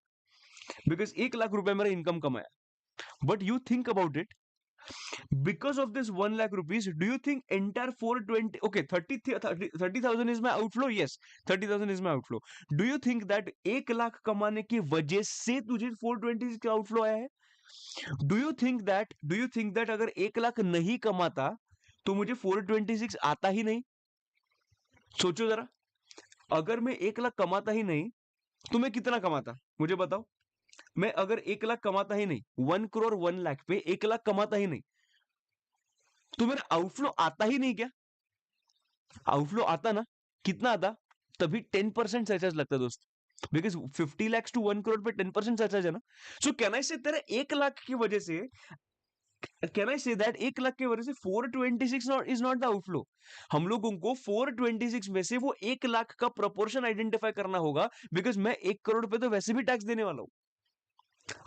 बिकॉज 1 लाख रुपए मेरा इनकम कमाया। But you think about it, because of this 1 lakh rupees, do you think entire 420, okay, 30,000 is my outflow? Yes, 30,000 is my outflow. Do you think that 1 lakh कमाने की वजह से तुझे 420 का आउटफ्लो आया है? डू यू थिंक दैट अगर 1 लाख नहीं कमाता तो मुझे 426 आता ही नहीं? सोचो जरा, अगर मैं 1 लाख कमाता ही नहीं तो मैं कितना कमाता, मुझे बताओ। मैं अगर 1 लाख कमाता ही नहीं, 1 करोड़ 1 लाख पे 1 लाख कमाता ही नहीं, तो मेरा आउटफ्लो आता ही नहीं क्या? आउटफ्लो आता ना, कितना आता? तभी 10% सरचार्ज लगता है दोस्त, बिकॉज 50 lakhs टू 1 करोड़ पे 10% सरचार्ज है ना। सो कैन आई से तेरा 1 लाख की वजह से, can I say that 1 lakh की वजह से 426 इज नॉट द आउटफ्लो? हम लोगों को 426 में से वो 1 लाख का प्रोपोर्शन आइडेंटिफाई करना होगा, बिकॉज मैं 1 करोड़ पे तो वैसे भी टैक्स देने वाला हूं।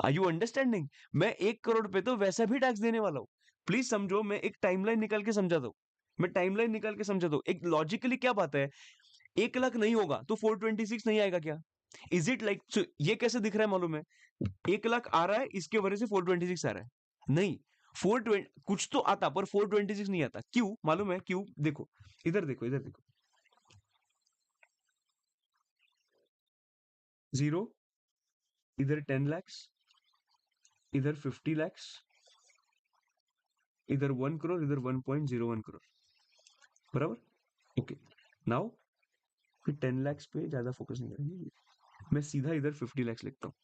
Are you understanding? मैं 1 करोड़ पे तो वैसा भी टैक्स देने वाला हूँ। प्लीज समझो, मैं एक टाइमलाइन निकाल के समझा दो, मैं टाइमलाइन निकाल के समझा दो, एक लॉजिकली क्या बात है। 1 लाख नहीं होगा तो 426 नहीं आएगा क्या? इज इट लाइक, ये कैसे दिख रहा है मालूम है? 1 लाख आ रहा है, इसके वजह से 426 आ रहा है, नहीं। 420 कुछ तो आता पर 426 नहीं आता, क्यों मालूम है? क्यों? देखो, इधर देखो, इधर देखो, जीरो, इधर 10 lakhs, इधर 50 lakhs, इधर 1 करोड़, इधर 1.01 करोड़, बराबर। ओके, नाउ फिर 10 lakhs पे ज्यादा फोकस नहीं करेंगे, मैं सीधा इधर 50 lakhs लिखता हूँ।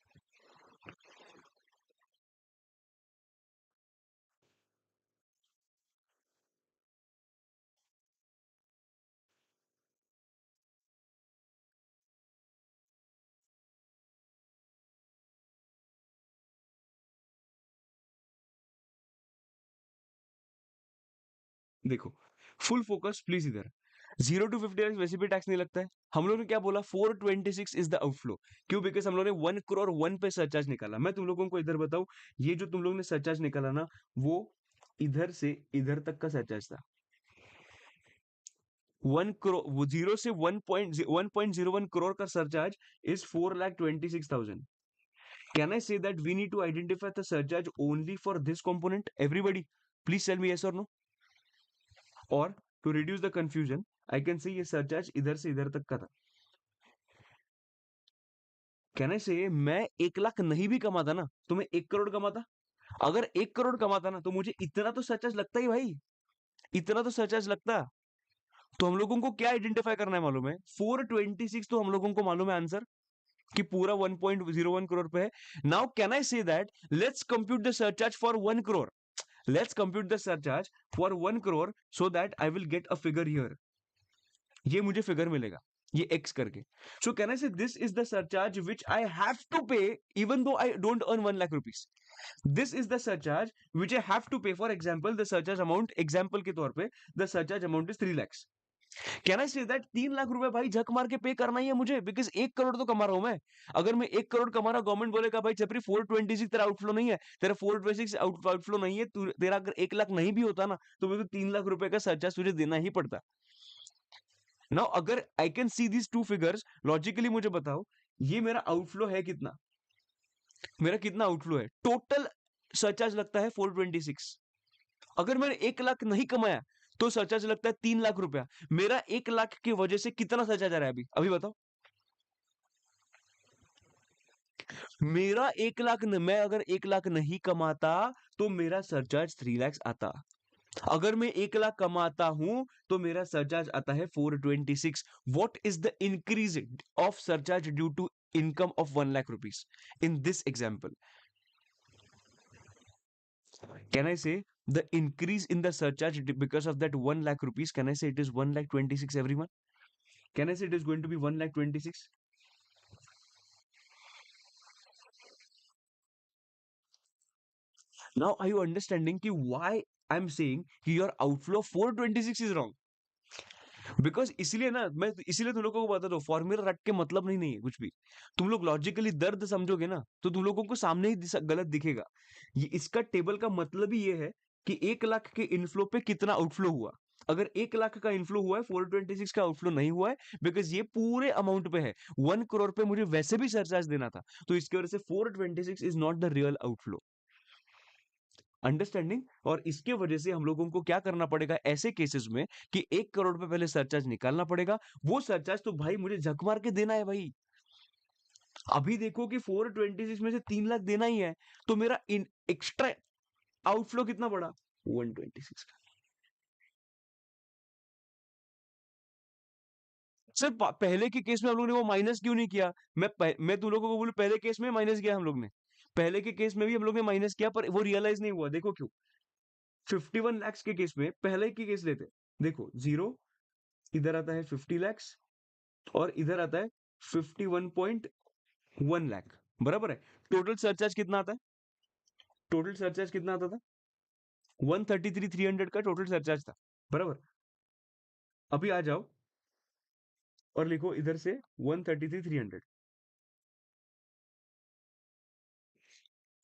देखो, फुल फोकस प्लीज इधर। 0 to 50 lakhs वैसे भी टैक्स नहीं लगता है। हम लोग ने क्या बोला? 426 इज द आउटफ्लो। क्यों? बिकॉज हम लोग ने 1 करोड़ 1 पे सरचार्ज निकाला। मैं तुम लोगों को इधर बताऊं, ये जो तुम लोग ने सरचार्ज निकाला ना, वो इधर से इधर तक का सरचार्ज था। 1 करोड़, वो 0 से 1.01 करोड़ का surcharge is 4,26,000। Can I say that we need to identify the surcharge only for this component? Everybody please tell me yes और नो। और to reduce the confusion, I can say ये सरचार्ज इधर से इधर तक का था। कैन आई से मैं 1 लाख नहीं भी कमाता ना तो मैं 1 करोड़ कमाता। अगर 1 करोड़ कमाता ना तो मुझे इतना तो सरचार्ज लगता ही भाई, इतना तो सरचार्ज लगता। तो हम लोगों को क्या आइडेंटिफाई करना है मालूम है? 426 तो हम लोगों को मालूम है आंसर, कि पूरा 1.01 करोड़ पे है। Now can I say that let's compute the surcharge for 1 crore, let's compute the surcharge for 1 crore, so that I will get a figure here. ये मुझे फिगर मिलेगा। ये एक्स करके। सो can I say this is the surcharge which I have to pay even though I don't earn 1 lakh rupees. This is the surcharge which I have to pay. For example the surcharge amount, example के तौर पे the surcharge amount is 3 lakhs। Can I say that 3 lakh रुपए भाई झक मार के पे करना ही है मुझे, बिकॉज 1 करोड़ तो कमा रहा हूं मैं। अगर मैं 1 करोड़ कमा रहा, गवर्नमेंट बोलेगा भाई चपरी 426 तेरा आउटफ्लो नहीं है, तेरा 426 आउटफ्लो नहीं है, तेरा अगर 1 लाख नहीं भी होता ना, तो मुझे 3 लाख रुपए का सरचार्ज तुझे देना ही पड़ता। नाउ अगर I can see these two figures logically, मुझे बताओ ये मेरा आउटफ्लो है कितना, मेरा कितना आउटफ्लो है टोटल। सरचार्ज लगता है 426। अगर मैंने 1 लाख नहीं कमाया तो सरचार्ज लगता है 3 लाख रुपया। मेरा 1 लाख की वजह से कितना सरचार्ज आ रहा है अभी अभी बताओ। मेरा 1 लाख मैं अगर 1 लाख नहीं कमाता तो मेरा सरचार्ज 3 लैक्स आता। अगर मैं 1 लाख कमाता हूं तो मेरा सरचार्ज आता है 426। What is the increase of surcharge due to income of 1 lakh rupees in this example? Can I say the increase in the surcharge because of that 1 lakh rupees? Can I say it is 1 lakh 26 everyone? Can I say it is going to be 1 lakh 26? Now are you understanding कि why I'm saying कि your outflow 426 is wrong? Because इसलिए ना, मैं इसीलिए तुम लोगों को बता दो, फॉर्मूला रट के मतलब नहीं है कुछ भी। तुम लोग लॉजिकली दर्द समझोगे ना तो तुम लोगों को सामने ही गलत दिखेगा। ये इसका टेबल का मतलब ही ये है कि 1 लाख के इनफ्लो पे कितना आउटफ्लो हुआ। अगर 1 लाख का इनफ्लो हुआ है, 426 का आउटफ्लो नहीं हुआ है, बिकॉज ये पूरे अमाउंट पे है। 1 करोड़ पे मुझे वैसे भी सरचार्ज देना था, तो इसकी वजह से 426 is not the real outflow. Understanding? और इसके वजह से हम लोगों को क्या करना पड़ेगा ऐसे केसेस में कि 1 करोड़ पे पहले सरचार्ज निकालना पड़ेगा। वो सरचार्ज तो भाई मुझे झक मार के देना है भाई। अभी देखो कि 426 में से 3 लाख देना ही है, तो मेरा इन एक्स्ट्रा आउटफ्लो कितना बड़ा? 126 का। सर पहले के केस में हम लोग ने वो माइनस क्यों नहीं किया? मैं तुम लोगों को बोलूं, पहले केस में माइनस किया हम लोग ने। पहले के केस में भी हम लोग ने माइनस किया, पर वो रियलाइज नहीं हुआ। देखो क्यों? 51 lakhs के केस में पहले की केस लेते, देखो जीरो, इधर आता है 50 lakhs, और इधर आता है 51.1 लाख। बराबर है। टोटल सरचार्ज कितना आता है? टोटल सरचार्ज कितना आता था? 133,300 का टोटल सरचार्ज था। बराबर। अभी आ जाओ और लिखो इधर से 133,300।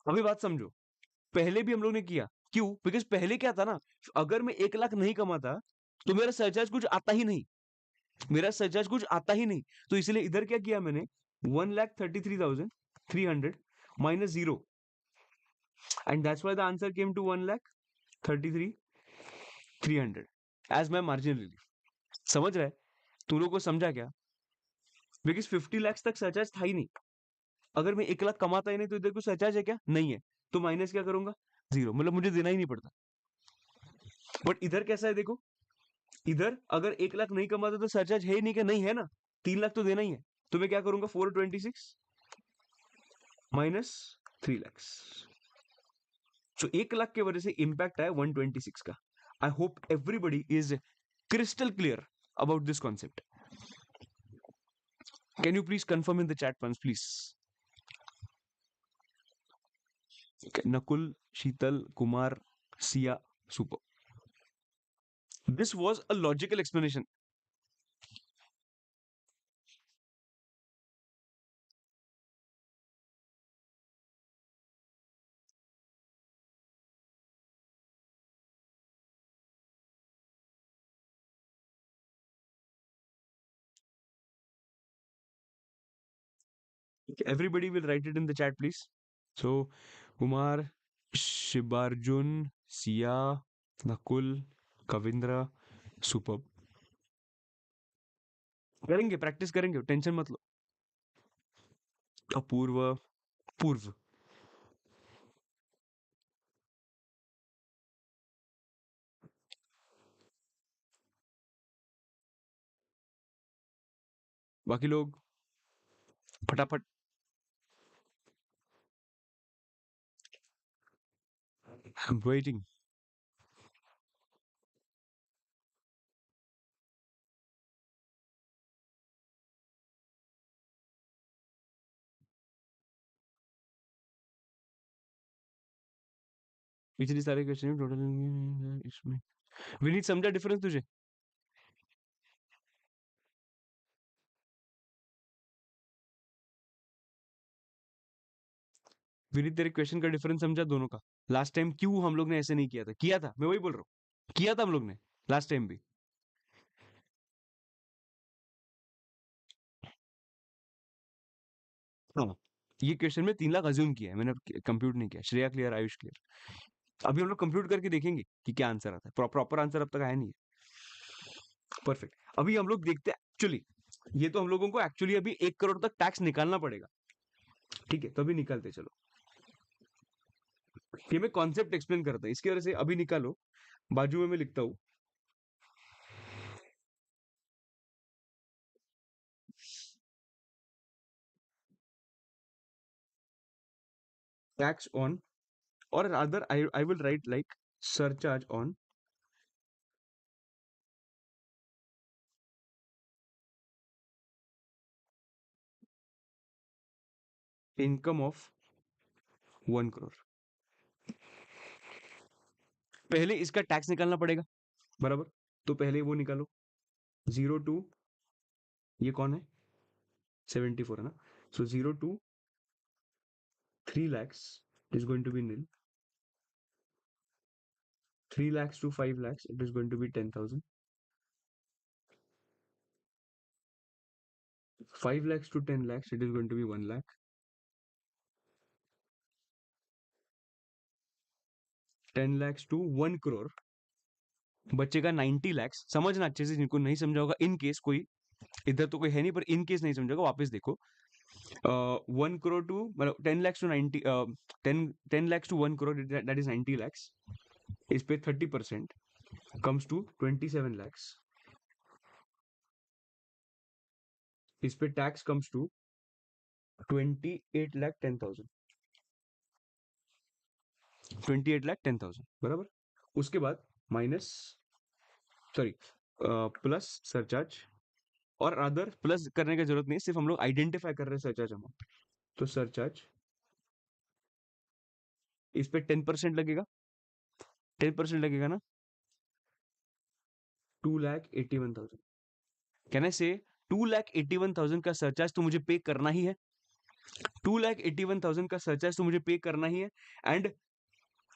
अभी बात समझो, पहले भी हम लोग ने किया। क्यों? बिकॉज पहले क्या था ना, अगर मैं 1 लाख नहीं कमाता तो मेरा सरचार्ज कुछ आता ही नहीं। मेरा सरचार्ज कुछ आता ही नहीं, तो इसलिए इधर क्या किया मैंने, 1,33,300 minus zero, and that's why the answer came to 1,33,300 as my margin relief. समझ रहा है? तुम लोग को समझा क्या? बिकॉज 50 lakhs तक सरचार्ज था ही नहीं। अगर मैं 1 लाख कमाता ही नहीं तो इधर कुछ सरचार्ज है क्या? नहीं है। तो माइनस क्या करूंगा? जीरो, मतलब मुझे देना ही नहीं पड़ता। बट इधर कैसा है देखो, इधर अगर 1 लाख नहीं कमाता तो सरचार्ज है ही नहीं, क्या नहीं है ना? 3 लाख तो देना ही है। तो मैं क्या करूंगा, 426 माइनस 3 lakhs। सो 1 लाख की वजह से इंपैक्ट आया 126 का। I hope everybody is crystal clear about this concept. Can you please confirm in the chat once please? Nakul, Sheetal, Kumar, Siya, super. This was a logical explanation. Everybody will write it in the chat, please. So, Kumar, Shibarjun, Sia, Nakul, Kavindra, superb. करेंगे, practice करेंगे, tension मत लो। अपूर्व, पूर्व। बाकी लोग फटाफट। I'm waiting. पिछली सारे question में टोटल इसमें विनीत समझा डिफरेंस तुझे? विनीत तेरे क्वेश्चन का डिफरेंस समझा दोनों का? लास्ट टाइम क्यों हम लोग ने ऐसे नहीं किया था? किया था, मैं वही बोल रहा हूँ, किया था हम लोग ने लास्ट टाइम भी। हाँ, ये क्वेश्चन में 3 लाख अज्यूम किया है मैंने, कंप्यूट नहीं किया। Shreya clear, Ayush clear. अभी हम लोग कंप्यूट करके देखेंगे कि क्या आंसर आता है। प्रॉपर आंसर अब तक आया नहीं है। परफेक्ट। अभी हम लोग देखते हैं एक्चुअली, ये तो हम लोगों को एक्चुअली अभी 1 करोड़ तक टैक्स निकालना पड़ेगा। ठीक है, तो अभी निकालते चलो। ये मैं कॉन्सेप्ट एक्सप्लेन करता है, इसकी वजह से अभी निकालो। बाजू में मैं लिखता हूँ, टैक्स ऑन, और other I will write like surcharge on income of 1 crore. पहले इसका टैक्स निकालना पड़ेगा, बराबर? तो पहले वो निकालो। 02, ये कौन है? 74 है ना? सो 02 3 lakhs is going to be nil. 3 lakhs to 5 lakhs, it is going to be 10,000. 5 lakhs to 10 lakhs, it is going to be 1 lakh. 10 lakhs to 1 crore, बचेगा 90 lakhs। समझना अच्छे से, जिनको नहीं समझा होगा, इन केस कोई इधर तो कोई है नहीं, पर इन केस नहीं समझा होगा वापस देखो। 1 करोड़ टू, मतलब 10 lakhs to 90, 10 lakhs to 1 crore, that is 90 lakhs। इस पे 30% कम्स टू 27 lakhs। इस पे tax comes to 28 lakh 10,000। 28 lakh 10,000, बराबर? उसके बाद माइनस, सॉरी, प्लस सरचार्ज, और अदर प्लस करने की जरूरत नहीं, सिर्फ हम लोग आइडेंटिफाई कर रहे हैं सरचार्ज अमाउंट। तो सरचार्ज, इस पे 10% लगेगा, 10% लगेगा ना? 2,81,000। कैन आई से 2,81,000 का सरचार्ज तो मुझे पे करना ही है। 2,81,000 का सरचार्ज तो मुझे पे करना ही है। एंड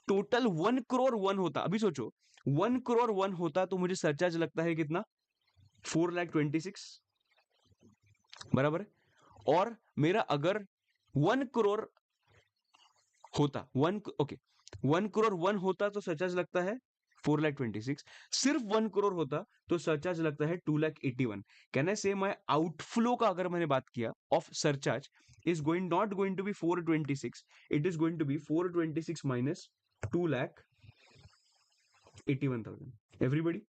टोटल 1 करोड़ 1 होता, अभी सोचो, 1 करोड़ 1 होता तो मुझे सरचार्ज लगता है कितना? 4,26,000, बराबर है? और मेरा अगर 1 करोड़ होता, वन, ओके, 1 करोड़ 1 होता तो सरचार्ज लगता है 4,26,000। सिर्फ 1 करोड़ होता तो सरचार्ज लगता है 2,81,000। कैन आई से माई आउटफ्लो का अगर मैंने बात किया of surcharge, is going not going to be 426, it is going to be 426 minus 2,81,000। Everybody,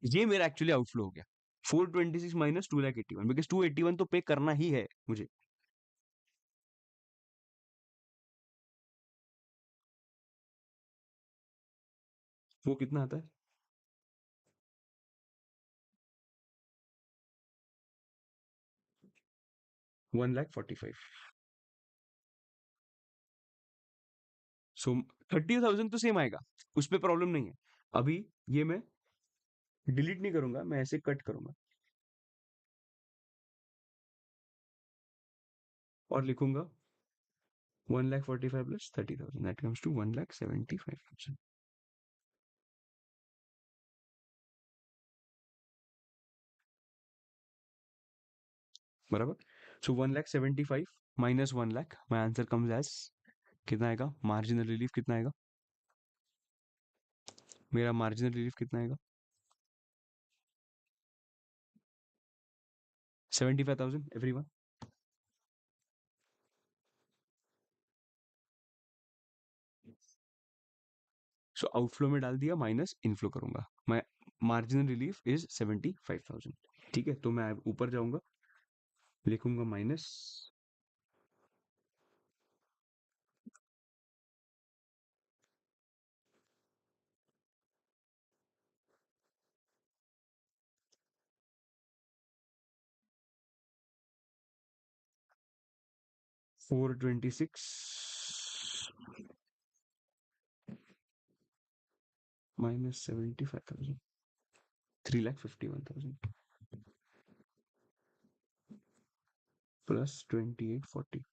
ये मेरा एक्चुअली आउटफ्लो हो गया। 426 माइनस 2,81,000, बिकॉज 281 तो पे करना ही है मुझे। वो कितना आता है? 1,45,000। सो 30,000 तो सेम आएगा, उस पर प्रॉब्लम नहीं है। अभी ये मैं डिलीट नहीं करूंगा, मैं ऐसे कट करूंगा और लिखूंगा 1,45,000 प्लस 30,000, दैट कम्स टू 1,75,000। बराबर? So 1,75,000 minus 1 lakh, my answer comes as, कितना आएगा मार्जिनल रिलीफ? कितना आएगा मेरा मार्जिनल रिलीफ? कितना आएगा? 75,000 एवरीवन। सो आउटफ्लो में डाल दिया, माइनस इनफ्लो करूंगा। मैं मार्जिनल रिलीफ इज 75,000। ठीक है, तो मैं ऊपर जाऊंगा, लिखूंगा minus, 426 minus 75,000, 3,51,000 plus 2840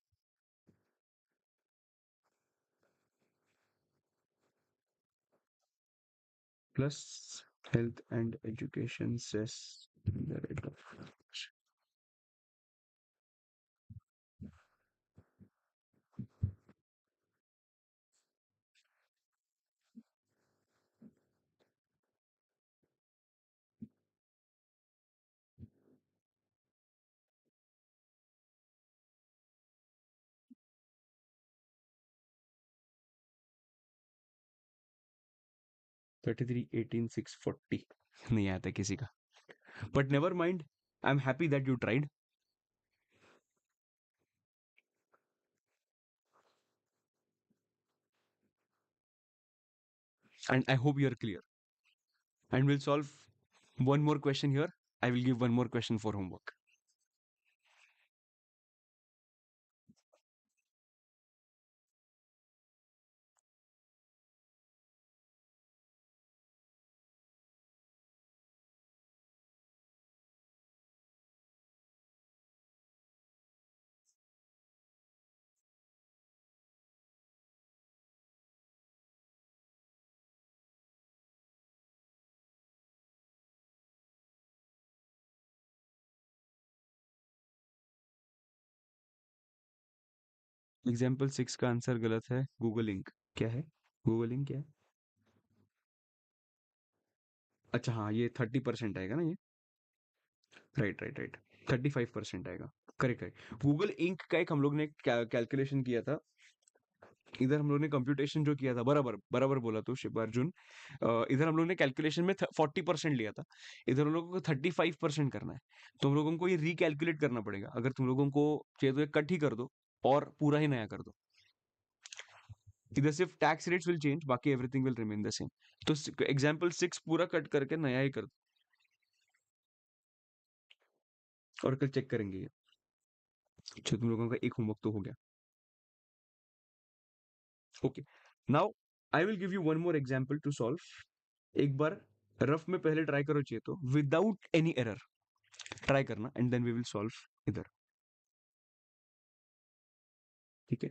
plus health and education cess the rate of 33,18,640 नहीं आता किसी का, but never mind. I'm happy that you tried, and I hope you're clear. And we'll solve one more question here. I will give one more question for homework. Example 6 का answer गलत है। Google ink क्या है? Google ink क्या है? अच्छा हाँ, ये 30% आएगा ना ये। राइट राइट राइट, 35% आएगा। Correct correct. गूगल इंक का एक हम लोग ने कैलकुलेशन किया था। इधर हम लोग ने कंप्यूटेशन जो किया था, बराबर बराबर बोला तो शिव अर्जुन। इधर हम लोग ने कैलकुलेशन में 40% लिया था। इधर हम लोगों को 35% करना है। तो हम लोगों को ये रिकैलकुलेट करना पड़ेगा। अगर तुम लोगों को चाहिए तो ये कट ही कर दो और पूरा ही नया कर दो। इधर सिर्फ टैक्स रेट्स विल चेंज, बाकी everything will remain the same. तो एग्जाम्पल 6 पूरा कट करके नया ही कर दो और कल चेक करेंगे ये। अच्छा, तुम लोगों का एक होमवर्क तो हो गया। Okay, now I will give you one more example to solve. एक बार रफ में पहले ट्राई करो चाहिए तो, विदाउट एनी एरर ट्राई करना, and then we will solve इधर। ठीक है।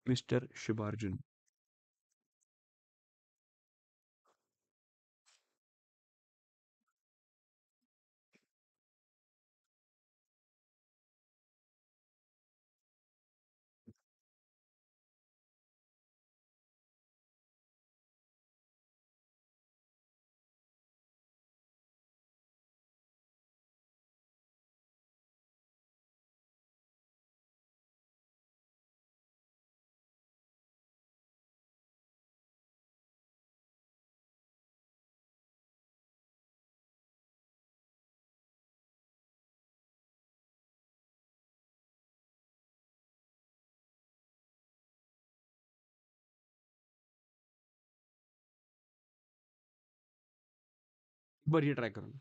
मिस्टर शिवार्जुन, एक बार ये ट्राई करो।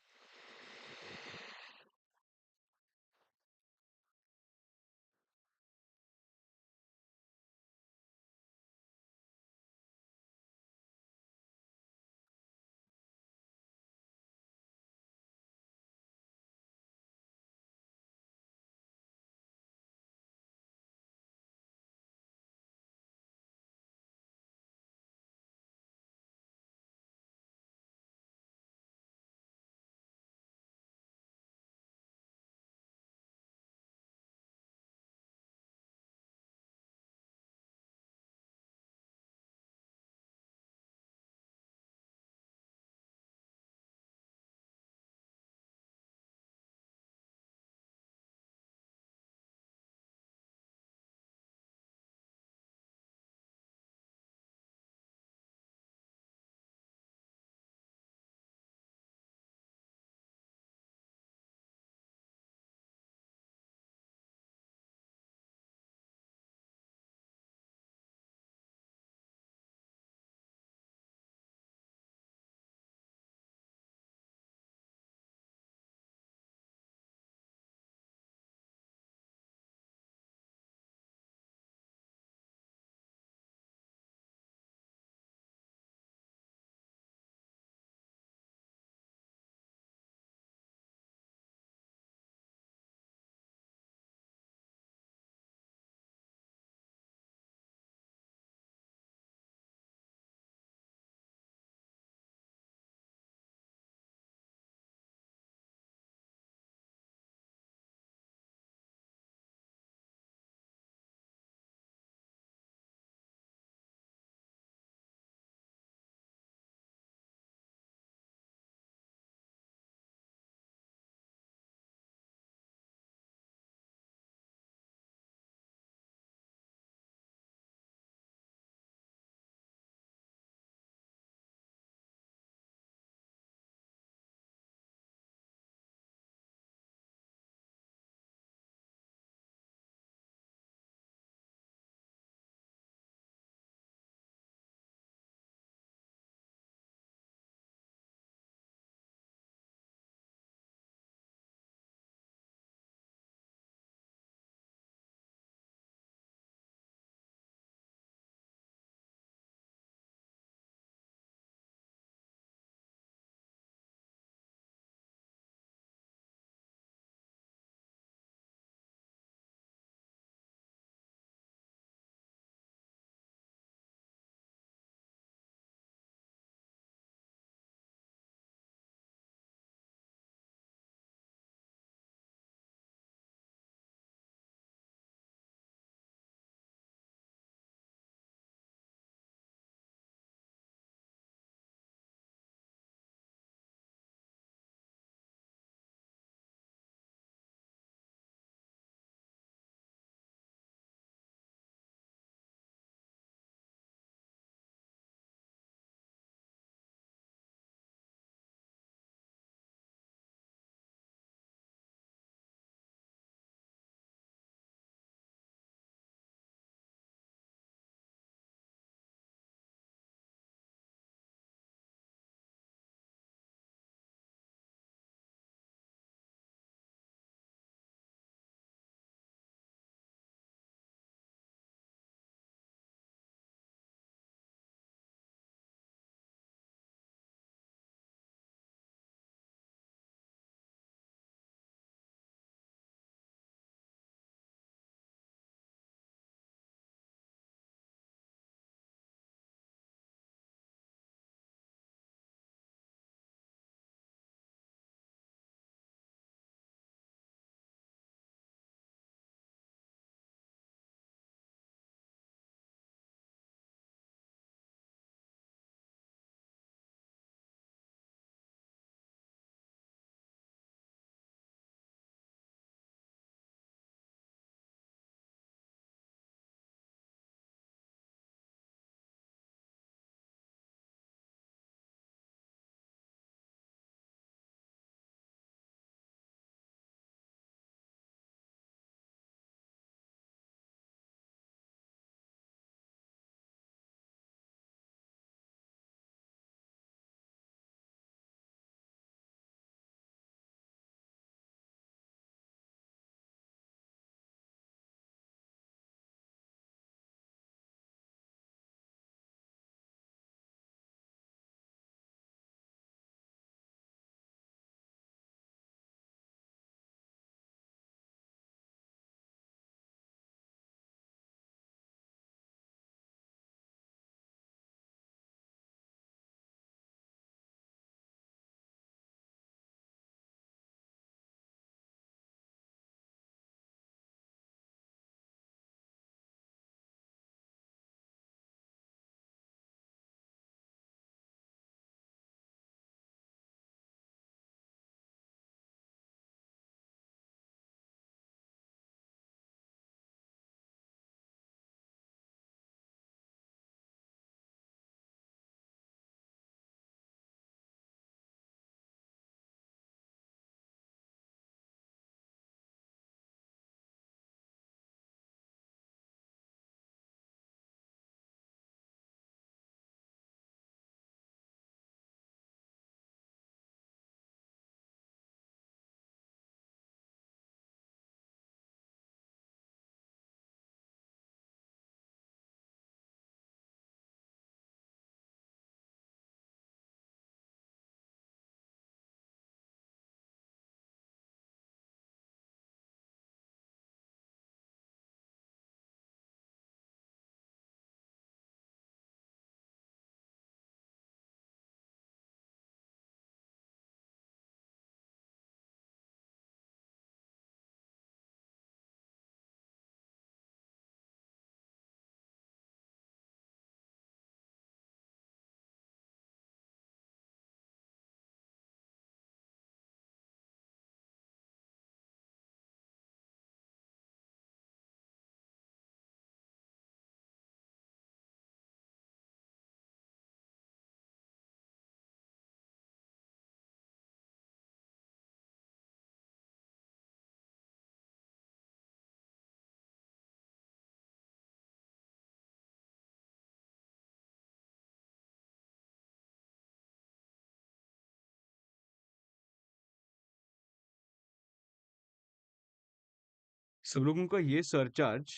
सब लोगों का ये सरचार्ज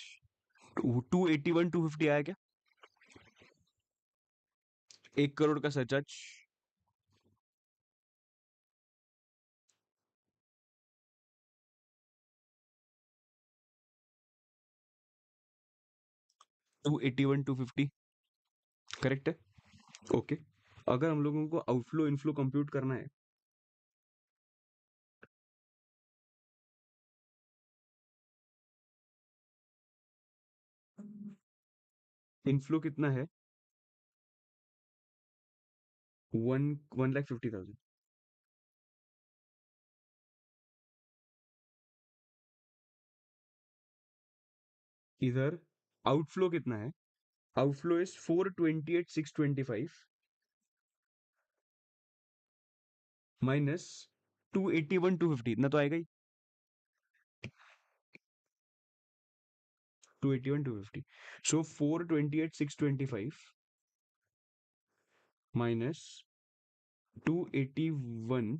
281 250 आया क्या? 1 करोड़ का सरचार्ज। 281 250 करेक्ट है। ओके। अगर हम लोगों को आउटफ्लो इनफ्लो कंप्यूट करना है, इनफ्लो कितना है? 1,50,000। इधर आउटफ्लो कितना है? आउटफ्लो इज 428,625 माइनस 281 250, इतना तो आएगा ही। 281 250, सो 428,625 माइनस 281,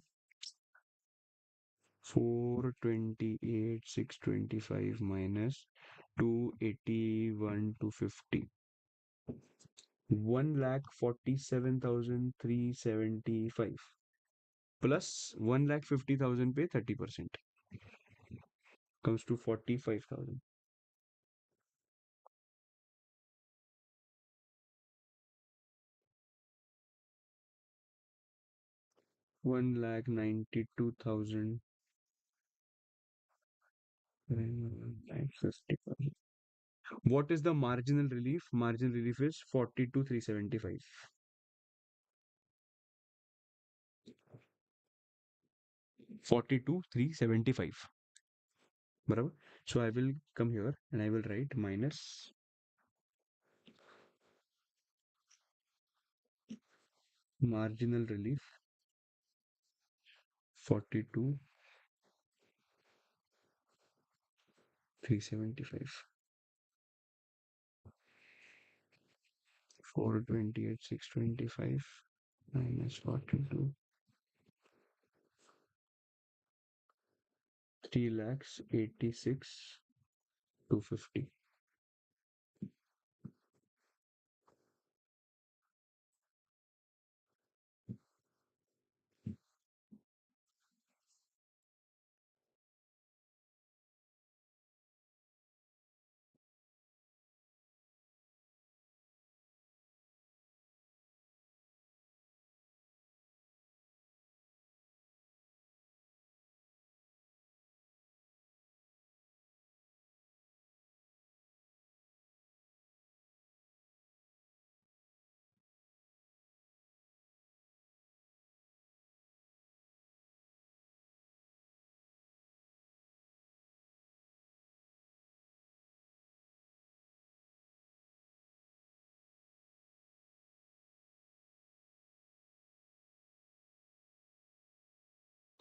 428,625 माइनस 281 250, 1,47,375 प्लस 1,50,000 पे 30% comes to 45,000। 1,92,000, 50,000। What is the marginal relief? Marginal relief is 42,375। 42,375 बराबर। So I will come here and I will write minus marginal relief 42,375, 428,625 minus 42, 3,86,250।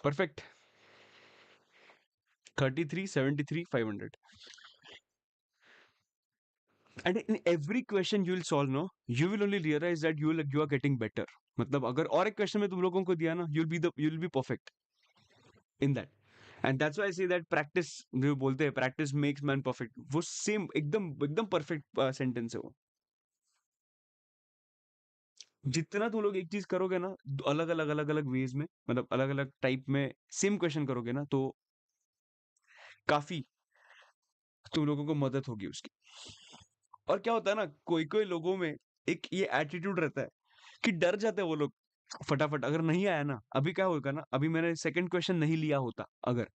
Perfect। 33,73,500। And in every question you will solve, no, you will only realize that you are getting better। मतलब अगर और एक question में तुम लोगों को दिया ना, you'll be perfect in that। And that's why I say that practice, जो बोलते हैं practice makes man perfect, वो सेम एकदम एकदम परफेक्ट सेंटेंस है वो। जितना तुम लोग एक चीज करोगे ना, अलग अलग अलग अलग वेज में, मतलब अलग अलग टाइप में सेम क्वेश्चन करोगे ना, तो काफी तुम लोगों को मदद होगी उसकी। और क्या होता है ना, कोई कोई लोगों में एक ये एटीट्यूड रहता है कि डर जाते हैं वो लोग फटाफट। अगर नहीं आया ना, अभी क्या होगा ना, अभी मैंने सेकंड क्वेश्चन नहीं लिया होता अगर,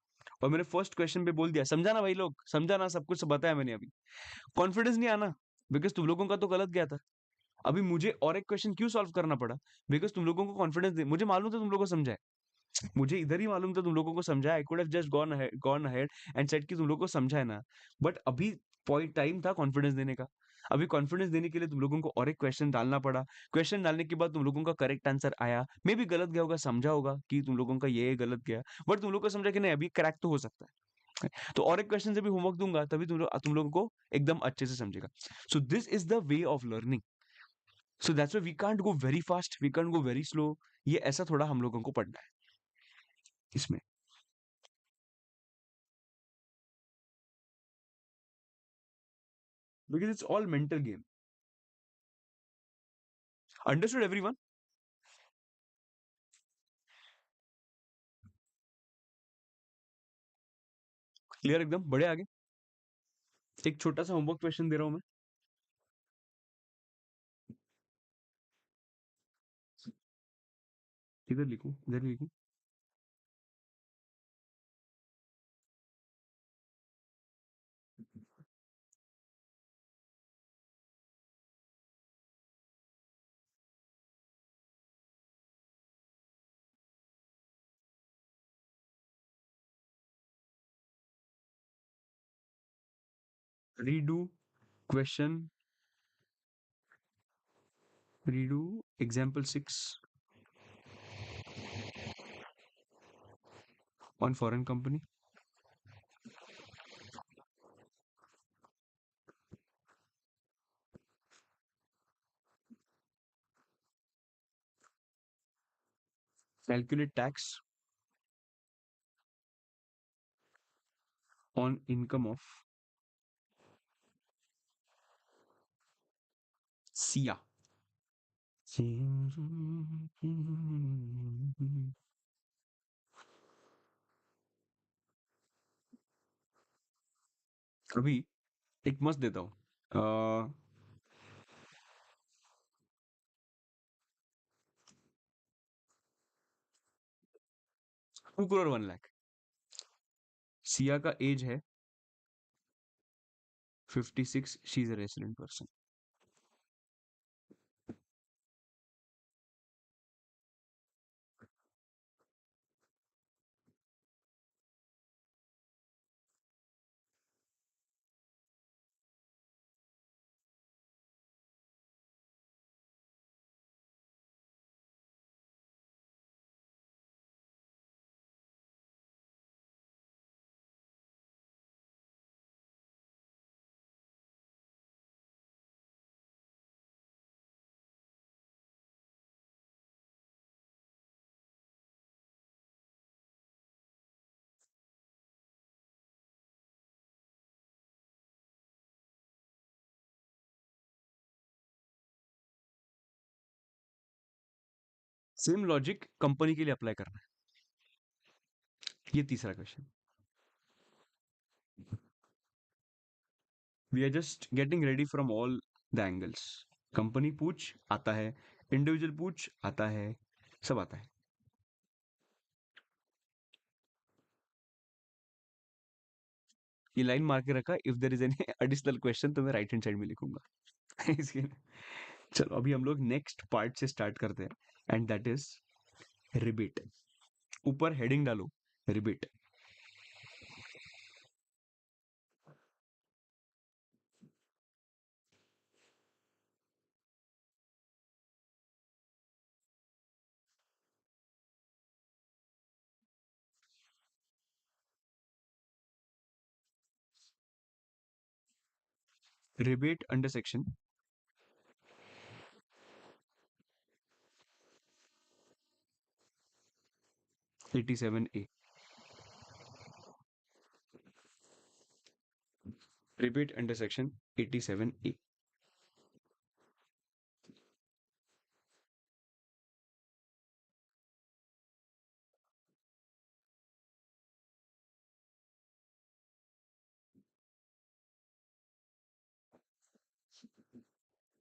और मैंने फर्स्ट क्वेश्चन पे बोल दिया समझा ना भाई लोग, समझा ना, सब कुछ बताया मैंने अभी, कॉन्फिडेंस नहीं आना, बिकॉज तुम लोगों का तो गलत गया था। अभी मुझे और एक क्वेश्चन क्यों सॉल्व करना पड़ा? बिकॉज तुम लोगों को कॉन्फिडेंस, मुझे मालूम था तुम लोगों को समझा है, मुझे इधर ही मालूम था तुम लोगों को समझा है। I could have just gone ahead and said कि तुम लोगों को समझा है ना। बट अभी पॉइंट टाइम था कॉन्फिडेंस देने का। अभी कॉन्फिडेंस देने के लिए तुम लोगों को और एक क्वेश्चन डालना पड़ा। क्वेश्चन डालने के बाद तुम लोगों का करेक्ट आंसर आया, मे भी गलत गया होगा, समझा होगा कि तुम लोगों का ये गलत गया, बट तुम लोग को समझा कि नहीं अभी क्रैक तो हो सकता है। तो और एक क्वेश्चन से भी होमवर्क दूंगा, तभी तुम लोगों को एकदम अच्छे से समझेगा। So this is the way of learning. So that's why we can't go very fast, we can't go very slow. ये ऐसा थोड़ा हम लोगों को पढ़ना है इसमें। because it's all mental game. Understood everyone? Clear एकदम, बढ़े आगे। एक छोटा सा होमवर्क क्वेश्चन दे रहा हूं मैं। इधर लिखूं, इधर लिखूं। Redo question, redo example 6 on foreign company. Calculate tax on income of Sia. अभी एक मस्त देता हूँ। 2 crore 1 lakh। सिया का एज है 56। She is a resident person. Same logic company के लिए अप्लाई करना है। ये तीसरा question. We are just getting ready from all the angles. Company पूछ आता है, इंडिविजुअल पूछ आता है, सब आता है। ये लाइन मार के रखा, if there is any additional question तो मैं राइट हैंड साइड में लिखूंगा। इसके चलो अभी हम लोग नेक्स्ट पार्ट से स्टार्ट करते हैं, एंड दैट इज रिबेट। ऊपर हेडिंग डालो, rebate. Rebate under section 87A। Rebate under section 87A।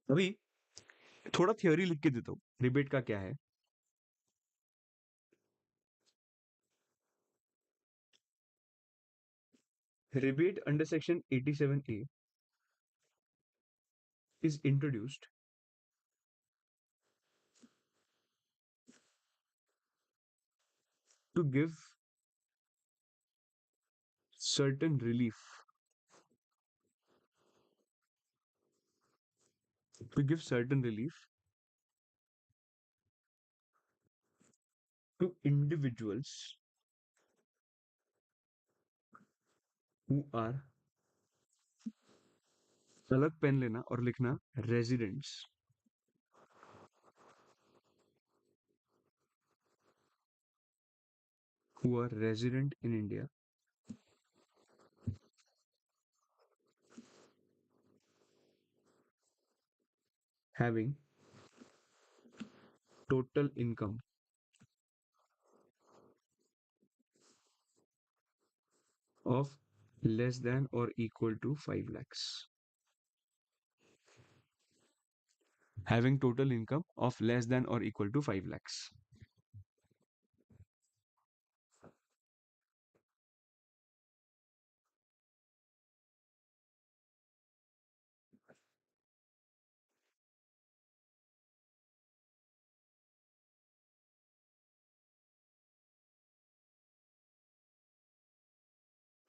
अभी थोड़ा थ्योरी लिख के देता हूँ रिबेट का क्या है। Rebate under section 87A is introduced to give certain relief, to give certain relief to individuals who are, अलग पेन लेना और लिखना, residents who are resident in India having total income of less than or equal to 5 lakhs. Having total income of less than or equal to 5 lakhs.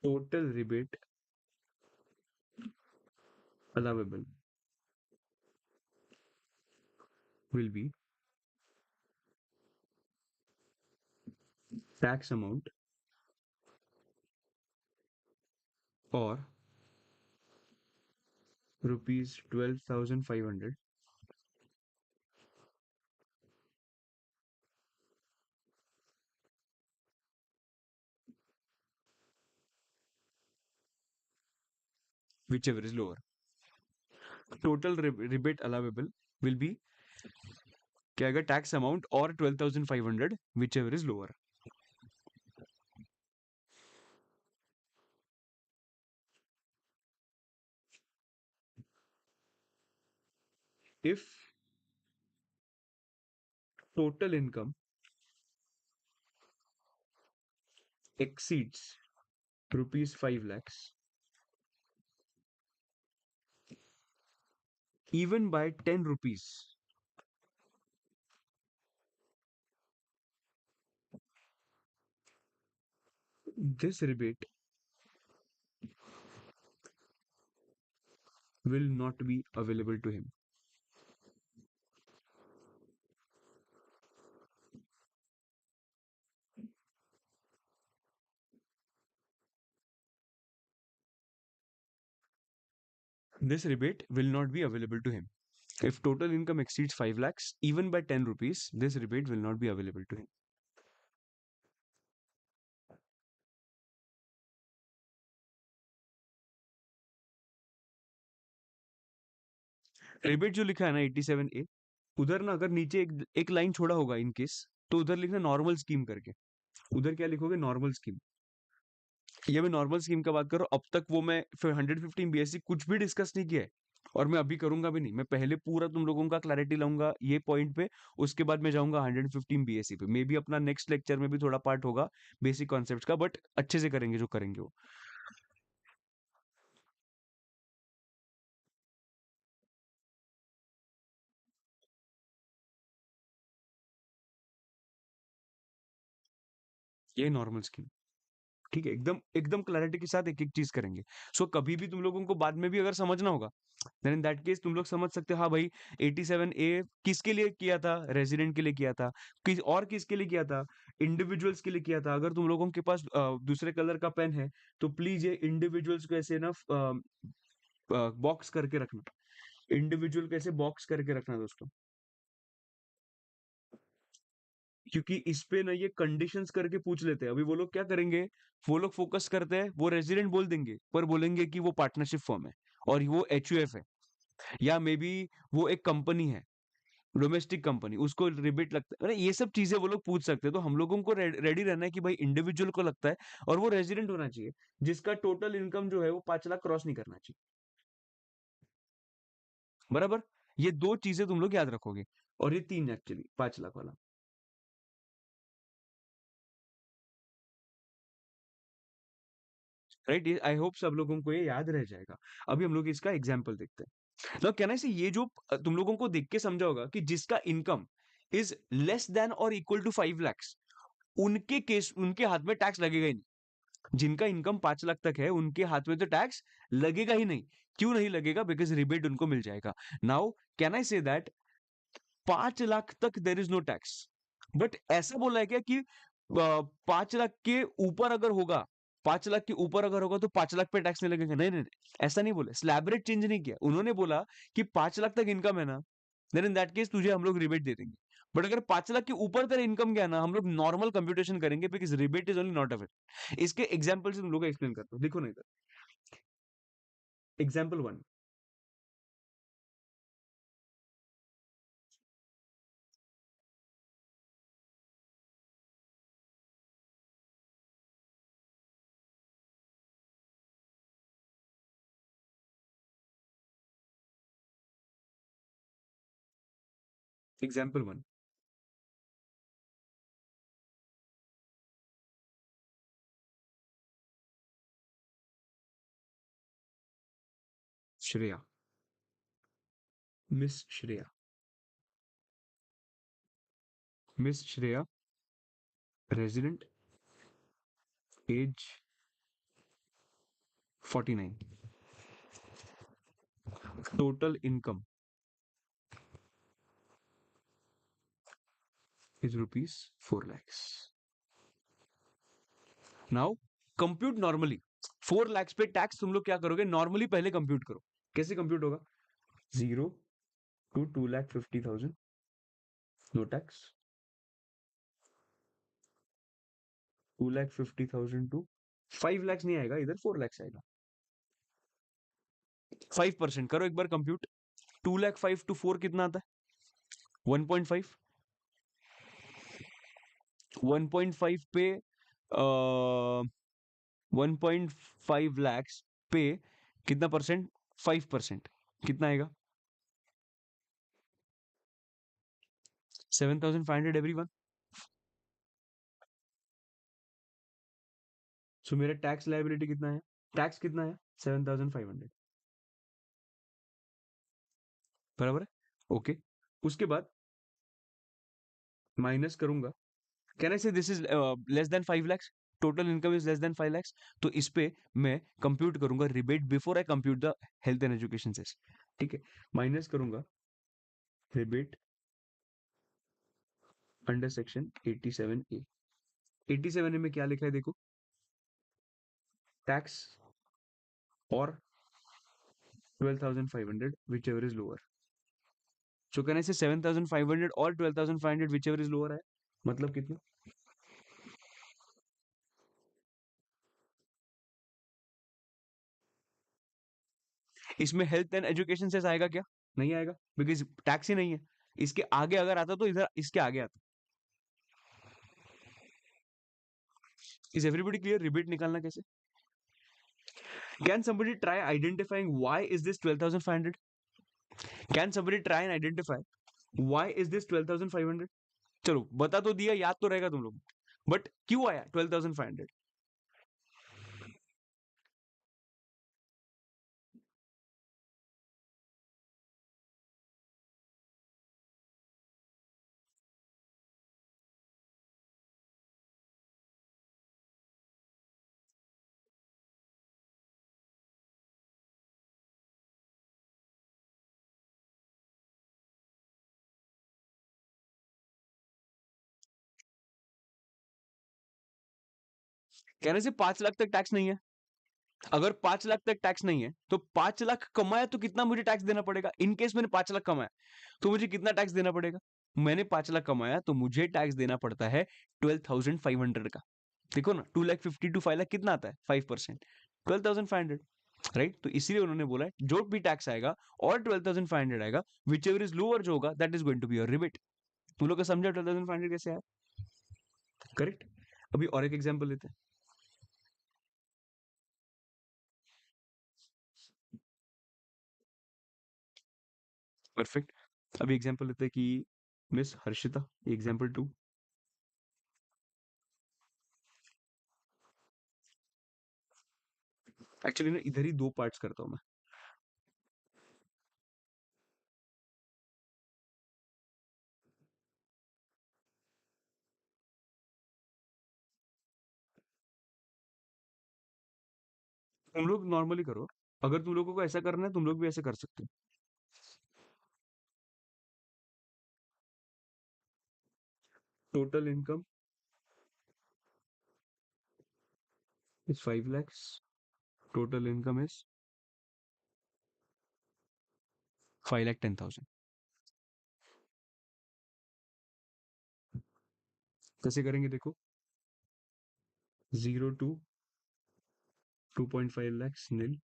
Total rebate allowable will be tax amount or rupees 12,500, whichever is lower. Total rebate allowable will be क्या आएगा tax amount or 12,500, whichever is lower. If total income exceeds rupees 5 lakhs even by 10 rupees, this rebate will not be available to him. This rebate will not be available to him. If total income exceeds 5 lakhs, even by 10 rupees, this rebate will not be available to him. Rebate जो लिखा है ना 87A, उधर ना अगर नीचे एक एक लाइन छोड़ा होगा इन केस, तो उधर लिखना नॉर्मल स्कीम करके। उधर क्या लिखोगे? Normal scheme. ये मैं नॉर्मल स्कीम का बात कर रहा हूँ। अब तक वो मैं फिर 115 बीएससी कुछ भी डिस्कस नहीं किया है और मैं अभी करूंगा भी नहीं। मैं पहले पूरा तुम लोगों का क्लैरिटी लाऊंगा ये पॉइंट पे, उसके बाद मैं जाऊंगा 115 बीएससी पे। मे बी अपना नेक्स्ट लेक्चर में भी थोड़ा पार्ट होगा बेसिक कॉन्सेप्ट का, बट अच्छे से करेंगे जो करेंगे वो। ये नॉर्मल स्कीम, ठीक है? एकदम एकदम क्लैरिटी के साथ एक एक चीज करेंगे। सो कभी भी तुम लोगों को बाद में भी अगर समझना होगा, देन इन दैट केस तुम लोग समझ सकते हो, हाँ भाई 87A किसके लिए किया था? रेजिडेंट के लिए किया था। और किसके लिए किया था? इंडिविजुअल्स के लिए किया था। अगर तुम लोगों के पास दूसरे कलर का पेन है तो प्लीज ये इंडिविजुअल्स को ऐसे ना बॉक्स करके रखना। इंडिविजुअल कैसे बॉक्स करके रखना दोस्तों, क्योंकि इस पे ना ये कंडीशंस करके पूछ लेते हैं। अभी वो लोग क्या करेंगे? वो लोग फोकस करते हैं, वो रेजिडेंट बोल देंगे पर बोलेंगे कि वो पार्टनरशिप फर्म है और वो एचयूएफ है, या मे बी वो एक कंपनी है, डोमेस्टिक कंपनी, उसको रिबेट लगता है। अरे ये सब चीजें वो लोग पूछ सकते हैं। तो हम लोगों को रेडी रहना है कि भाई इंडिविजुअल को लगता है और वो रेजिडेंट होना चाहिए, जिसका टोटल इनकम जो है वो 5 लाख क्रॉस नहीं करना चाहिए। बराबर? ये दो चीजें तुम लोग याद रखोगे, और ये तीन एक्चुअली 5 लाख वाला। राइट? ये आई होप सब लोगों को ये याद रह जाएगा। अभी हम लोग इसका एग्जाम्पल देखते हैं। तो कहना से ये जो तुम लोगों को देख के समझा होगा कि जिसका इनकम इज लेस देन और इक्वल टू 5 lakhs, उनके केस उनके हाथ में टैक्स लगेगा ही नहीं। जिनका इनकम 5 लाख तक है उनके हाथ में तो टैक्स लगेगा ही नहीं। क्यों नहीं लगेगा? बिकॉज रिबेट उनको मिल जाएगा। Now can I say that 5 lakh तक there is no tax, but ऐसा बोला है क्या कि 5 लाख के ऊपर अगर होगा, 5 लाख के ऊपर अगर होगा तो 5 लाख पे टैक्स नहीं लगेगा? नहीं नहीं नहीं, ऐसा नहीं बोला। स्लैब रेट चेंज नहीं किया उन्होंने। बोला कि 5 लाख तक इनकम है ना, देन इन दैट केस तुझे हम लोग रिबेट दे देंगे। बट अगर 5 लाख के ऊपर तेरा इनकम क्या है ना, हम लोग नॉर्मल कंप्यूटेशन करेंगे, because rebate is only not available. इसके एग्जाम्पल से तुम लोग एक्सप्लेन करता हूँ, देखो ना इधर। Example 1, example one. Shreya. Miss Shreya. Miss Shreya, resident, age 49, total income is rupees 4 lakhs. Now compute normally. 4 lakhs पे टैक्स तुम लोग क्या करोगे, नॉर्मली पहले कंप्यूट करो। कैसे कंप्यूट होगा? 0 to 2,50,000, no tax. 2,50,000 to 5 lakhs नहीं आएगा इधर, 4 lakhs आएगा। 5% करो एक बार कंप्यूट। 2,05,000 टू 4 कितना आता है? 1.5। 1.5 पे 1.5 lakhs पे कितना परसेंट? 5%। कितना आएगा? 7,500 एवरीवन। सो मेरा टैक्स लायबिलिटी कितना है? टैक्स कितना है? 7,500। बराबर है? ओके। उसके बाद माइनस करूंगा। Can I say this is less than 5 lakhs? Total income is less than 5 lakhs। तो इस पे मैं कंप्यूट करूंगा rebate before I compute the health and education cess. ठीक है, माइनस करूंगा rebate under section 87A। 87A में क्या लिखा है देखो, टैक्स और 12,500 which ever is lower. So can I से 7,500 और 12,500 विच एवर इज लोअर है, मतलब कितना? इसमें हेल्थ एंड एजुकेशन से आएगा क्या? नहीं आएगा, बिकॉज टैक्स ही नहीं है। इसके आगे अगर आता तो इधर इसके आगे आता। इज एवरीबडी क्लियर रिबेट निकालना कैसे? Can somebody try identifying why is this 12,500? Can somebody try and identify why is this 12,500? चलो बता तो दिया, याद तो रहेगा तुम लोग, बट क्यों आया 12,500? कहने से 5 लाख तक टैक्स नहीं है। अगर 5 लाख तक टैक्स नहीं है तो 5 लाख कमाया तो कितना मुझे टैक्स देना पड़ेगा? इन केस मैंने 5 लाख कमाया तो मुझे कितना टैक्स देना पड़ेगा? मैंने 5 लाख कमाया तो मुझे टैक्स देना पड़ता है 12,500 का। देखो ना, 2,50,000 to 5 लाख कितना आता है? 5%, 12,500। राइट, तो इसीलिए उन्होंने बोला है जो भी टैक्स आएगा और 12,500 आएगा, विच एवर इज लोअर जो होगा that is going to be your rebate. तुम लोग का समझा 12,500 कैसे आया? करेक्ट। अभी और एक एग्जांपल लेते हैं। परफेक्ट। अभी एग्जांपल लेते हैं कि मिस हर्षिता, एग्जांपल 2। एक्चुअली ना इधर ही दो पार्ट्स करता हूँ मैं। तुम लोग नॉर्मली करो, अगर तुम लोगों को ऐसा करना है तुम लोग भी ऐसे कर सकते हो। Total income is 5 lakhs, total income is 5,10,000। कैसे करेंगे देखो, 0 to 2.5 lakhs nil,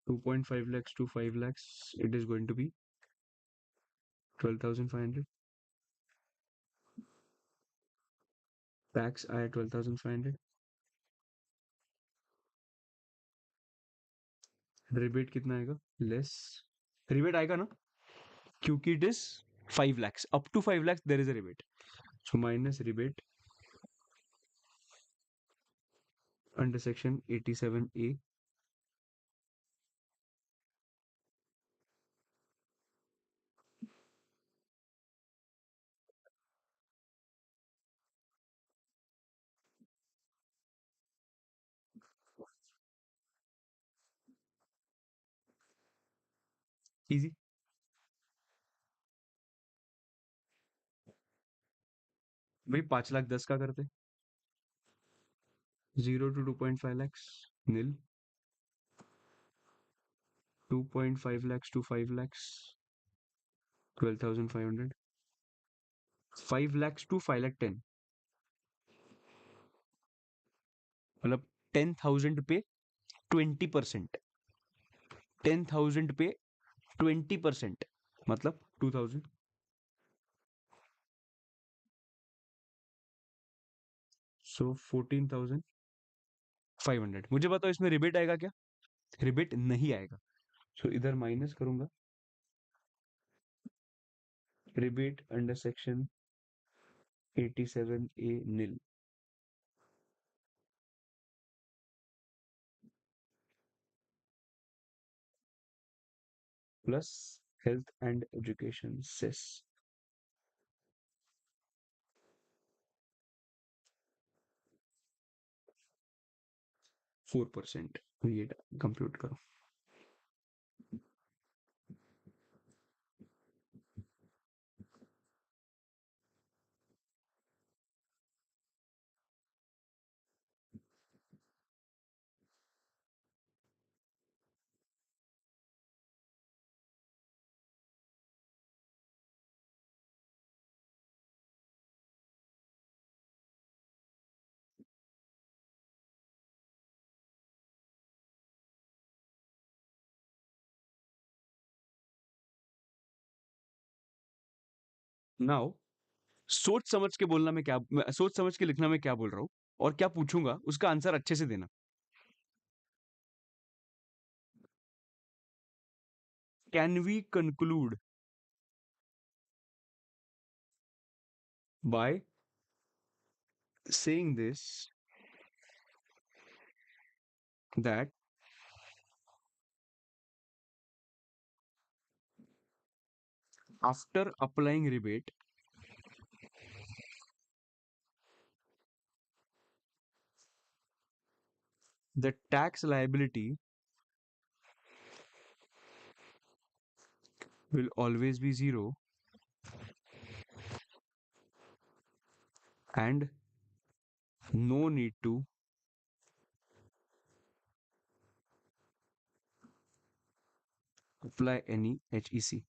2.5 lakhs to 5 lakhs it is going to be 12,500। Tax आया 12,500। रिबेट कितना आएगा? लेस। रिबेट आएगा ना? क्योंकि it is 5 lakhs, up to 5 lakhs there is a rebate. So minus rebate under section 87A. Easy. भाई 5 लाख 10 का करते. 0 to 2.5 lakhs nil. 2.5 lakhs to 5 lakhs 12,500. 5 lakhs to 5 lakh 10, मतलब 10,000 पे 20%. 10,000 पे 20%, मतलब 2,000. सो 14,500. मुझे बताओ इसमें रिबेट आएगा क्या? रिबेट नहीं आएगा. सो इधर माइनस करूंगा. Rebate under section 87A nil plus health and education cess 4%. ये कंप्यूट करो. नाउ सोच समझ के बोलना, सोच समझ के लिखना मैं क्या बोल रहा हूँ और क्या पूछूंगा उसका आंसर अच्छे से देना. Can we conclude by saying this that after applying rebate, the tax liability will always be zero and no need to apply any HEC.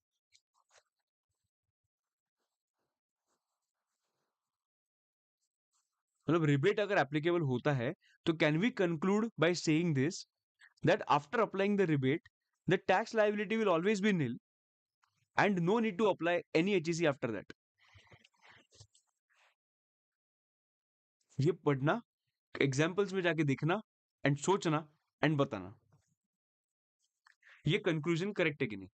मतलब रिबेट अगर एप्लीकेबल होता है तो can we conclude by saying this that after applying the rebate, the tax liability will always be nil and no need to apply any HEC after that. ये पढ़ना, examples में जाके देखना एंड सोचना एंड बताना ये कंक्लूजन करेक्ट है कि नहीं.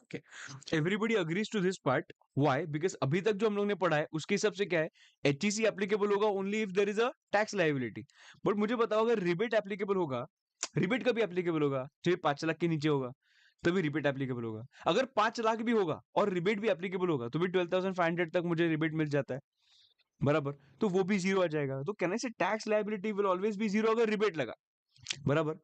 Okay, everybody agrees to this part. Why? Because अभी तक जो हम लोग ने पढ़ा है उसके हिसाब से क्या है, एचईसी एप्लीकेबल होगा only if there is a tax liability. But मुझे बताओ अगर रिबेट एप्लीकेबल होगा, रिबेट कभी एप्लीकेबल होगा जब 5 लाख के नीचे होगा, तभी रिबेट एप्लीकेबल होगा. अगर 5 लाख भी होगा और रिबेट भी एप्लीकेबल होगा तो भी 12,500 तक मुझे रिबेट मिल जाता है, बराबर. तो वो भी जीरो आ जाएगा. तो कहने से tax liability will always be zero अगर रिबेट लगा, बराबर.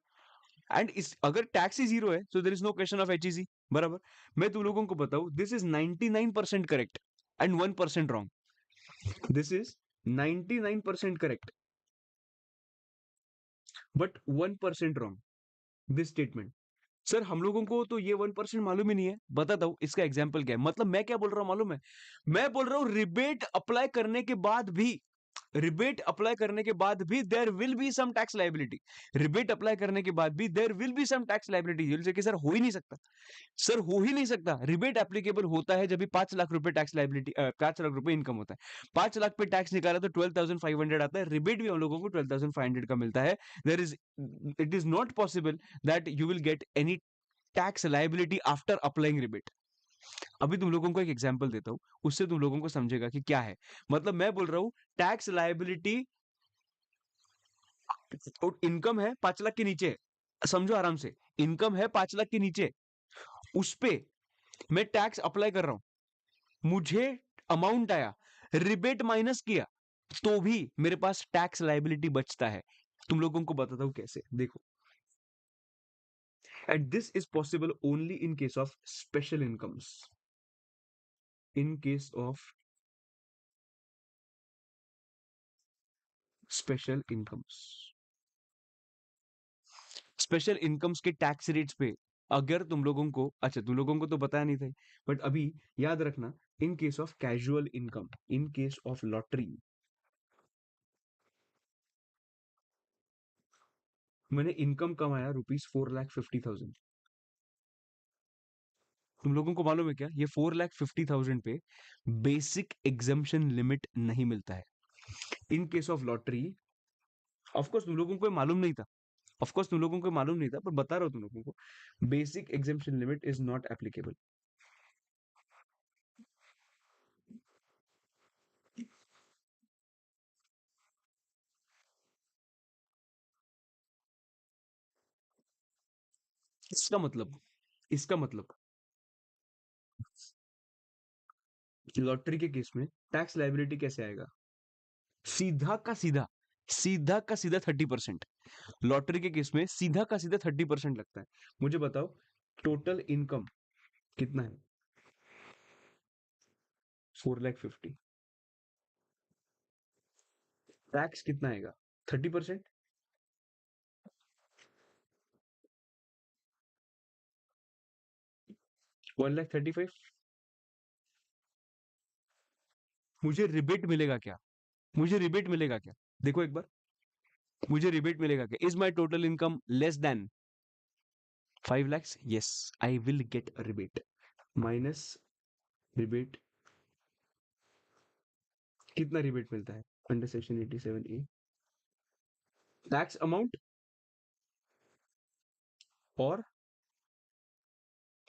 एंड इस अगर टैक्स ही जीरो है तो there is no question of HEC, बराबर. मैं तुम लोगों को बताऊं, this is 99% correct. and 1% wrong. This is 99% correct, but 1% wrong. This statement. Sir हम लोगों को तो ये 1% मालूम ही नहीं है। बताता हूँ इसका एग्जाम्पल क्या है। मतलब मैं क्या बोल रहा हूँ मालूम है? मैं बोल रहा हूँ रिबेट अप्लाई करने के बाद भी there will be some tax liability. Rebate apply करने के बाद भी there will be some tax liability. ये कि सर हो ही नहीं सकता। सर हो ही नहीं सकता। रिबेट एप्लीकेबल होता है जब भी 5 लाख रुपए टैक्स लायबिलिटी 5 लाख रुपए इनकम होता है। 5 लाख पे टैक्स निकाला तो 12,500 आता है। रिबेट भी हम लोगों को 12,500 का मिलता है। There is it is not possible that you will get any tax liability after applying rebate. अभी तुम लोगों को एक एग्जांपल देता हूं, उससे तुम लोगों को समझेगा कि क्या है। मतलब मैं बोल रहा हूं टैक्स लायबिलिटी इनकम है 5 लाख के नीचे। समझो आराम से, इनकम है 5 लाख के नीचे, उस पे मैं टैक्स अप्लाई कर रहा हूं, मुझे अमाउंट आया, रिबेट माइनस किया, तो भी मेरे पास टैक्स लायबिलिटी बचता है। तुम लोगों को बताता हूं कैसे, देखो। And this is possible only in case of special incomes. In case of special incomes, special incomes के टैक्स रेट्स पे अगर तुम लोगों को, अच्छा तुम लोगों को तो पता नहीं था, बट अभी याद रखना, in case of casual income, in case of lottery, मैंने इनकम कमाया ₹4,50,000। तुम लोगों को मालूम है क्या, ये 4,50,000 पे बेसिक एग्जम्पशन लिमिट नहीं मिलता है। In case of lottery, of course तुम लोगों को मालूम नहीं था, ऑफकोर्स तुम लोगों को मालूम नहीं था, पर बता रहा हूं तुम लोगों को, basic exemption limit is not applicable. इसका मतलब लॉटरी के केस में टैक्स लायबिलिटी कैसे आएगा? सीधा का सीधा, सीधा का सीधा 30%। लॉटरी के केस में सीधा का सीधा 30% लगता है। मुझे बताओ टोटल इनकम कितना है? 4,50,000। टैक्स कितना आएगा? 30%। 1,35,000। मुझे रिबेट मिलेगा क्या? मुझे रिबेट मिलेगा क्या? देखो एक बार, मुझे रिबेट मिलेगा क्या? Is my total income less than 5 lakhs? Yes, I will get a rebate. Minus rebate, कितना रिबेट मिलता है under section 87A? Tax amount और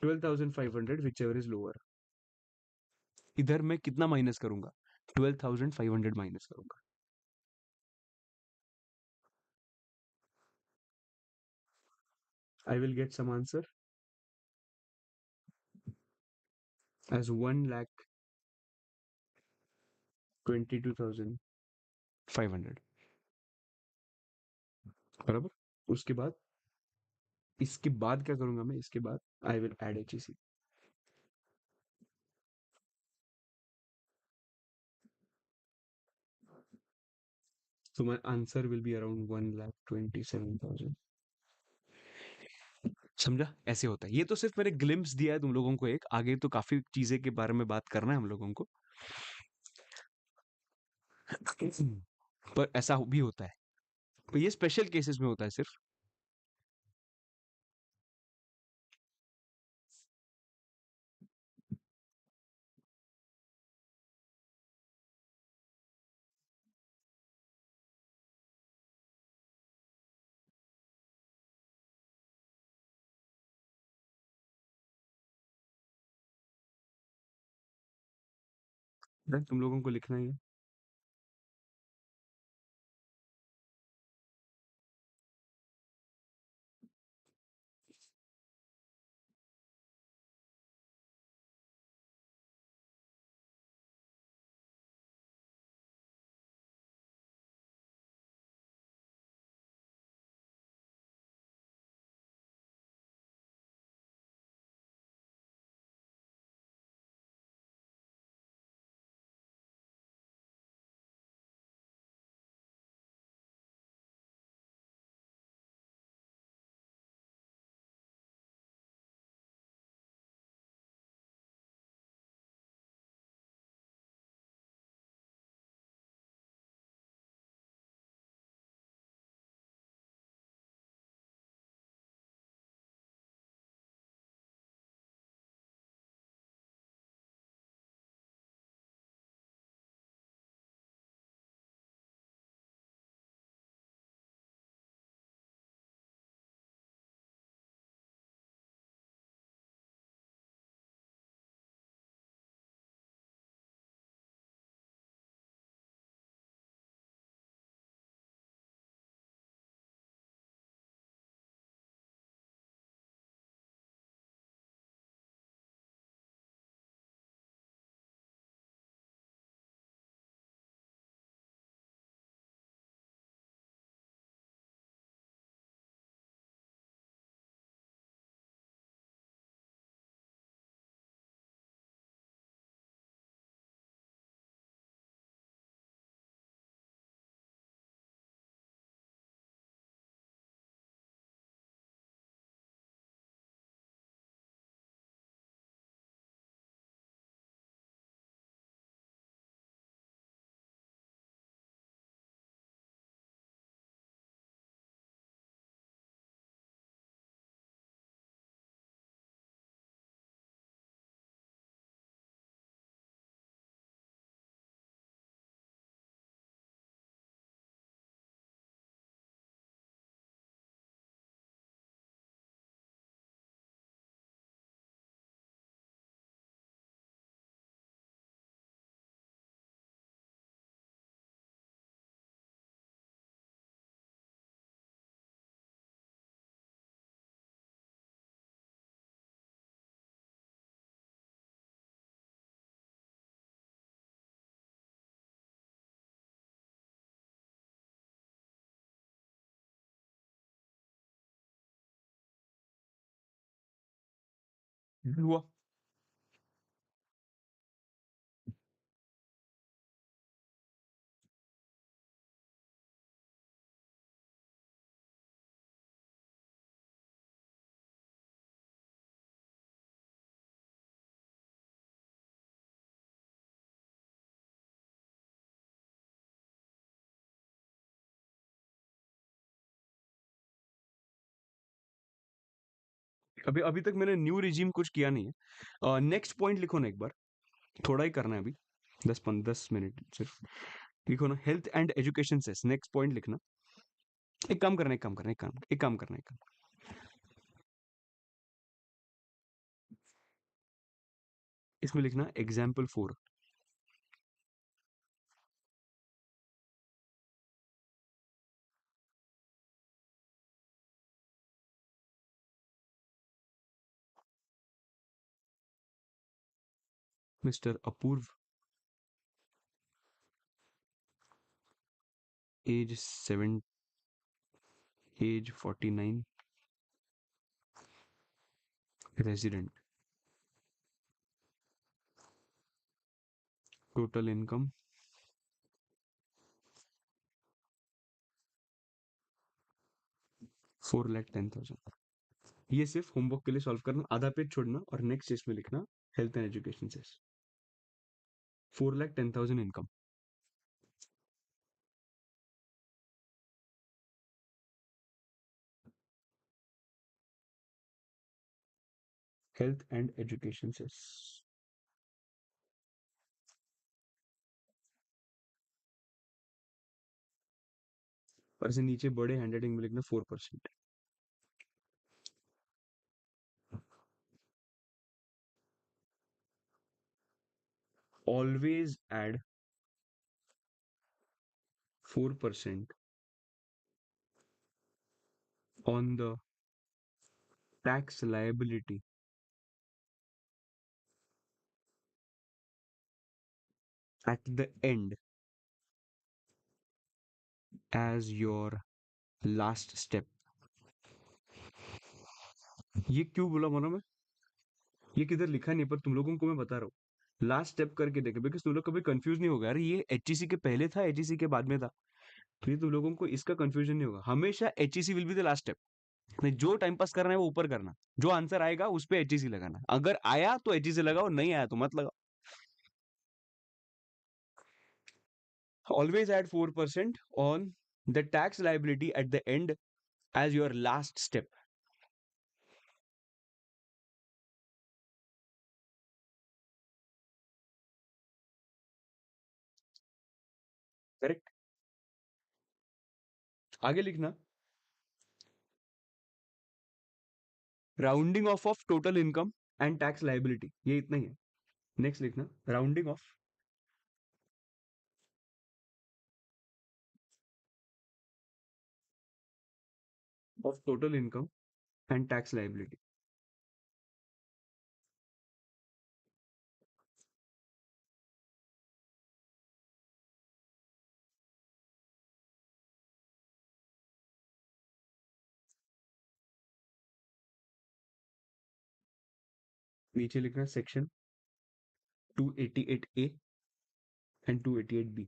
12,500 विच एवर इज लोअर। इधर मैं कितना माइनस करूंगा? 12,500 माइनस करूंगा। I will get some answer as 1,22,500। बराबर। उसके बाद, इसके बाद क्या करूंगा मैं? इसके बाद I will add HEC। So my answer will be around 1,27,000। समझा? ऐसे होता है। ये तो सिर्फ मैंने ग्लिम्स दिया है तुम लोगों को एक, आगे तो काफी चीजें के बारे में बात करना है हम लोगों को। पर ऐसा भी होता है, पर ये स्पेशल केसेस में होता है सिर्फ। तुम लोगों को लिखना ही है। हुआ। अभी अभी तक मैंने न्यू रिजीम कुछ किया नहीं है। नेक्स्ट पॉइंट लिखो ना एक बार, थोड़ा ही करना है अभी, 10 मिनट सिर्फ। लिखो ना, health and education cess, next point लिखना। एक काम करना, एक काम करना, एक काम करना, एक काम। इसमें लिखना example 4। Mister Apurva, age 7, age 49, resident, total income 4,10,000। ये सिर्फ होमवर्क के लिए सॉल्व करना, आधा पेज छोड़ना और नेक्स्ट इसमें लिखना हेल्थ एंड एजुकेशन से। 4,10,000 इनकम, हेल्थ एंड एजुकेशन से। और इसे नीचे बड़े हैंडराइटिंग में लिखना 4%। Always add 4% on the tax liability at the end as your last step. ये क्यों बोला मानो मैं, ये किधर लिखा नहीं पर तुम लोगों को मैं बता रहा हूँ, लास्ट स्टेप करके देखे, बिकॉज तुम लोग कभी कंफ्यूज नहीं होगा, अरे ये एचईसी के पहले था, एचईसी के बाद में था। तो ये तुम लोगों को इसका कंफ्यूजन नहीं होगा, हमेशा HEC will be the last step. नहीं, जो टाइम पास करना है वो ऊपर करना, जो आंसर आएगा उस पे एचईसी लगाना, अगर आया तो एचईसी लगाओ, नहीं आया तो मत लगाओ। Always add 4% on the tax liability at the end as your last step. Correct. आगे लिखना, rounding off total income and tax liability, ये इतना ही है। नेक्स्ट लिखना, rounding off total income and tax liability. नीचे लिखना section 288A and 288B।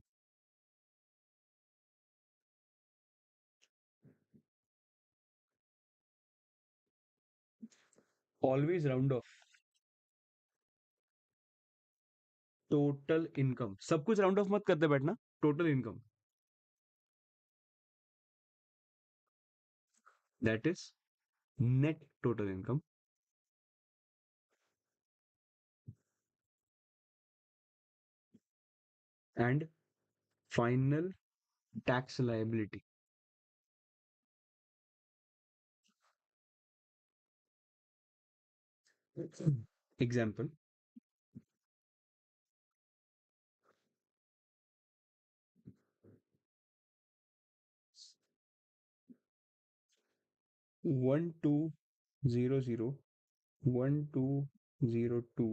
Always round off total income, सब कुछ राउंड ऑफ मत करते बैठना, total income that is net total income and final tax liability. Example, 1200, 1202,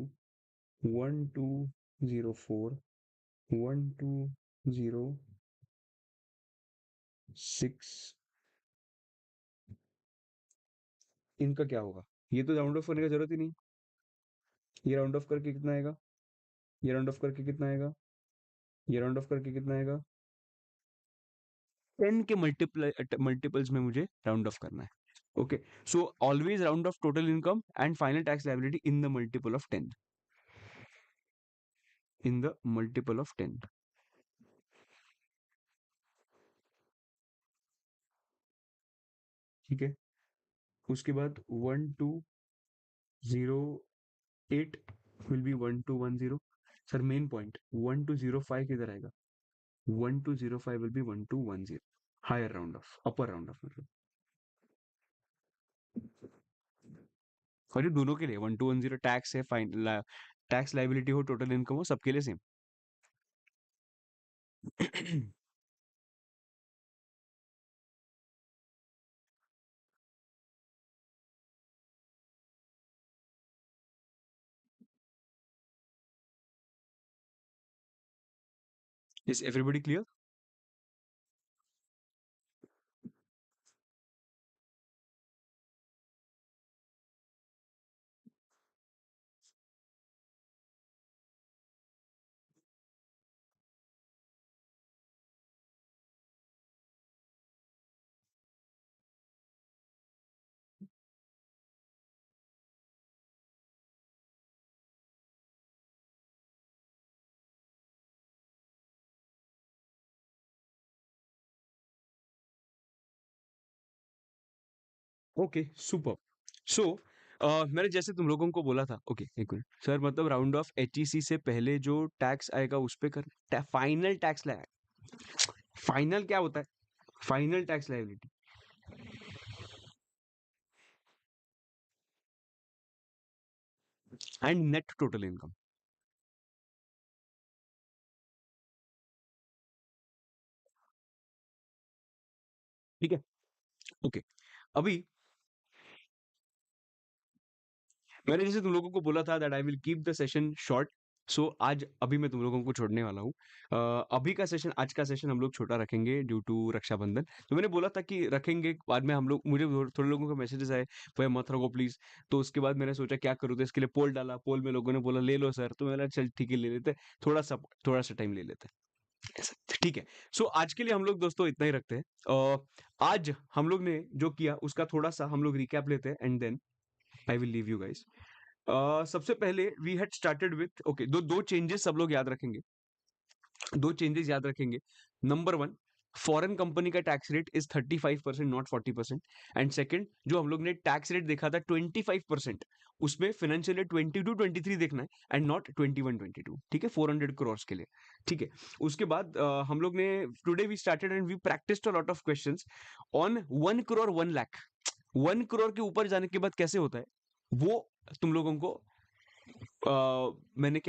1204, 1206, इनका क्या होगा? ये तो राउंड ऑफ करने का जरूरत ही नहीं। ये राउंड ऑफ करके कितना आएगा, ये राउंड ऑफ करके कितना आएगा, ये राउंड ऑफ करके कितना आएगा, 10 के मल्टीपल्स में मुझे राउंड ऑफ करना है। Okay, so always round off total income and final tax liability in the multiple of 10, in the multiple of 10। ठीक है, उसके बाद 1208 will be 1210। Sir main point 1205 किधर आएगा, 1205 will be 1210, higher round off, upper round off मतलब। और ये दोनों के लिए 1210 टैक्स है, फाइन टैक्स लाइबिलिटी हो, टोटल इनकम हो, सबके लिए same. Is everybody clear? Okay super. So मैंने जैसे तुम लोगों को बोला था, ओके एक मिनट सर, मतलब राउंड ऑफ एचईसी से पहले जो टैक्स आएगा उस पे कर फाइनल टैक्स लाया। फाइनल क्या होता है, final tax liability and net total income. ठीक है, ओके। अभी मैंने जैसे तुम लोगों को बोला था that I will keep the session short, so आज अभी मैं तुम लोगों को छोड़ने वाला हूँ। अभी का सेशन, आज का सेशन हम लोग छोटा रखेंगे ड्यू टू रक्षाबंधन। तो मैंने बोला था कि रखेंगे, बाद में हम लोग, मुझे थोड़े लोगों के मैसेजेस आए, भाई मत रखो प्लीज। तो उसके बाद मैंने सोचा क्या करूँ, तो इसके लिए पोल डाला, पोल में लोगों ने बोला ले लो सर, तो मैंने चल ठीक है ले लेते, थोड़ा सा टाइम ले लेते हैं। ठीक है, सो आज के लिए हम लोग दोस्तों इतना ही रखते हैं। आज हम लोग ने जो किया उसका थोड़ा सा हम लोग रिकैप लेते हैं and then I will leave you guys. सबसे पहले we had started with, okay, दो दो चेंजेस सब लोग याद रखेंगे, दो चेंजेस याद रखेंगे। नंबर वन, फॉरेन कंपनी का tax rate is 35%, not 40%। And second, जो हम लोग ने टैक्स रेट देखा था 25%, उसमें फाइनेंशियल ईयर 22-23 देखना है एंड नॉट 21-22। ठीक है, 400 करोड़ के लिए। ठीक है, उसके बाद हम लोग ने today we started and we practised a lot of questions on 1 crore 1 lakh. 1 crore के ऊपर जाने के बाद कैसे होता है वो तुम लोगों को मैंने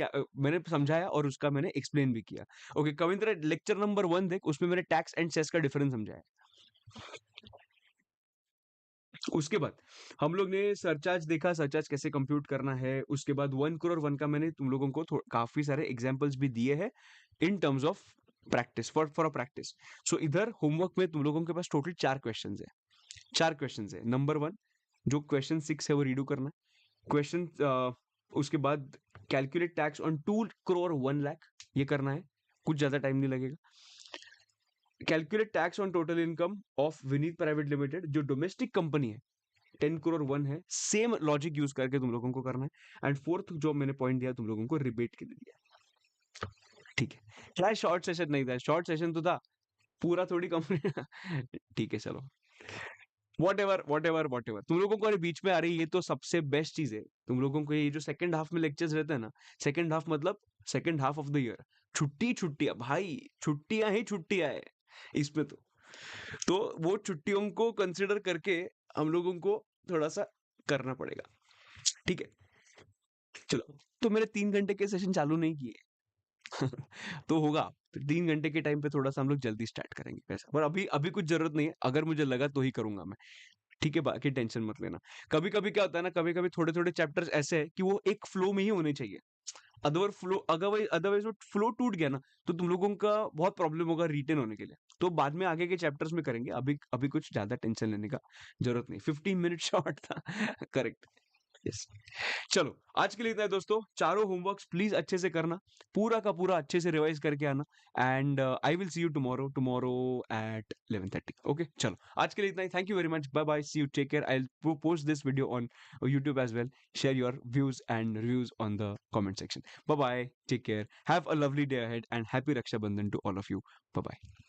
समझाया और उसका मैंने एक्सप्लेन भी किया। ओके कविंद्र, लेक्चर नंबर 1 देख, उसमें मैंने टैक्स एंड सेस का डिफरेंस समझाया। उसके बाद हम लोग ने सरचार्ज देखा, सरचार्ज कैसे कंप्यूट करना है। उसके बाद 1 करोड़ 1 का मैंने तुम लोगों को काफी सारे एग्जांपल्स भी दिए हैं in terms of practice, for a practice. So इधर होमवर्क में तुम लोगों के पास टोटल 4 क्वेश्चन है, 4 क्वेश्चन है। नंबर 1 जो क्वेश्चन 6 है वो रीडू करना है। क्वेश्चन उसके बाद calculate tax on 2 crore 1 lakh, ये करना है, कुछ ज्यादा टाइम नहीं लगेगा। Calculate tax on total income of Vineet private limited, जो डोमेस्टिक कंपनी है, 10 करोड़ 1 है, सेम लॉजिक यूज करके तुम लोगों को करना है। एंड फोर्थ जो मैंने पॉइंट दिया तुम लोगों को रिबेट के लिए दिया। ठीक है, क्या शॉर्ट सेशन नहीं था, शॉर्ट सेशन तो था, पूरा थोड़ी कंपनी। ठीक है चलो, वॉट एवर तुम लोगों को अरे बीच में आ रही है, ये तो सबसे बेस्ट चीज है। तुम लोगों को ये जो सेकंड हाफ में लेक्चर्स रहते हैं ना, सेकंड हाफ मतलब second half of the year, छुट्टियां भाई, छुट्टियां ही छुट्टियां है इसमें तो वो छुट्टियों को कंसिडर करके हम लोगों को थोड़ा सा करना पड़ेगा। ठीक है, चलो, तो मेरे 3 घंटे के सेशन चालू नहीं किए। तो होगा, तो 3 घंटे के टाइम पे थोड़ा सा हम लोग जल्दी स्टार्ट करेंगे वैसा, पर अभी अभी कुछ जरूरत नहीं है, अगर मुझे लगा तो ही करूंगा मैं। ठीक है, बाकी टेंशन मत लेना। कभी कभी क्या होता है ना, कभी कभी थोड़े थोड़े चैप्टर्स ऐसे है कि वो एक फ्लो में ही होने चाहिए। अदरवाइज वो फ्लो टूट गया ना, तो तुम लोगों का बहुत प्रॉब्लम होगा रिटेन होने के लिए। तो बाद में आगे के चैप्टर्स में करेंगे, अभी अभी कुछ ज्यादा टेंशन लेने का जरूरत नहीं। 15 मिनट शॉर्ट था। करेक्ट। यस। चलो, आज के लिए इतना है दोस्तों। चारों होमवर्क्स प्लीज़ अच्छे से करना, पूरा का पूरा अच्छे से रिवाइज़ करके आना and I will see you tomorrow at 11:30 okay? चलो, आज के लिए इतना ही। Thank you very much. Bye bye, see you, take care. I will post this video on YouTube as well. Share your views and reviews on the comment section. Bye-bye, take care. Have a lovely day ahead and happy Raksha Bandhan to all of you. Bye-bye.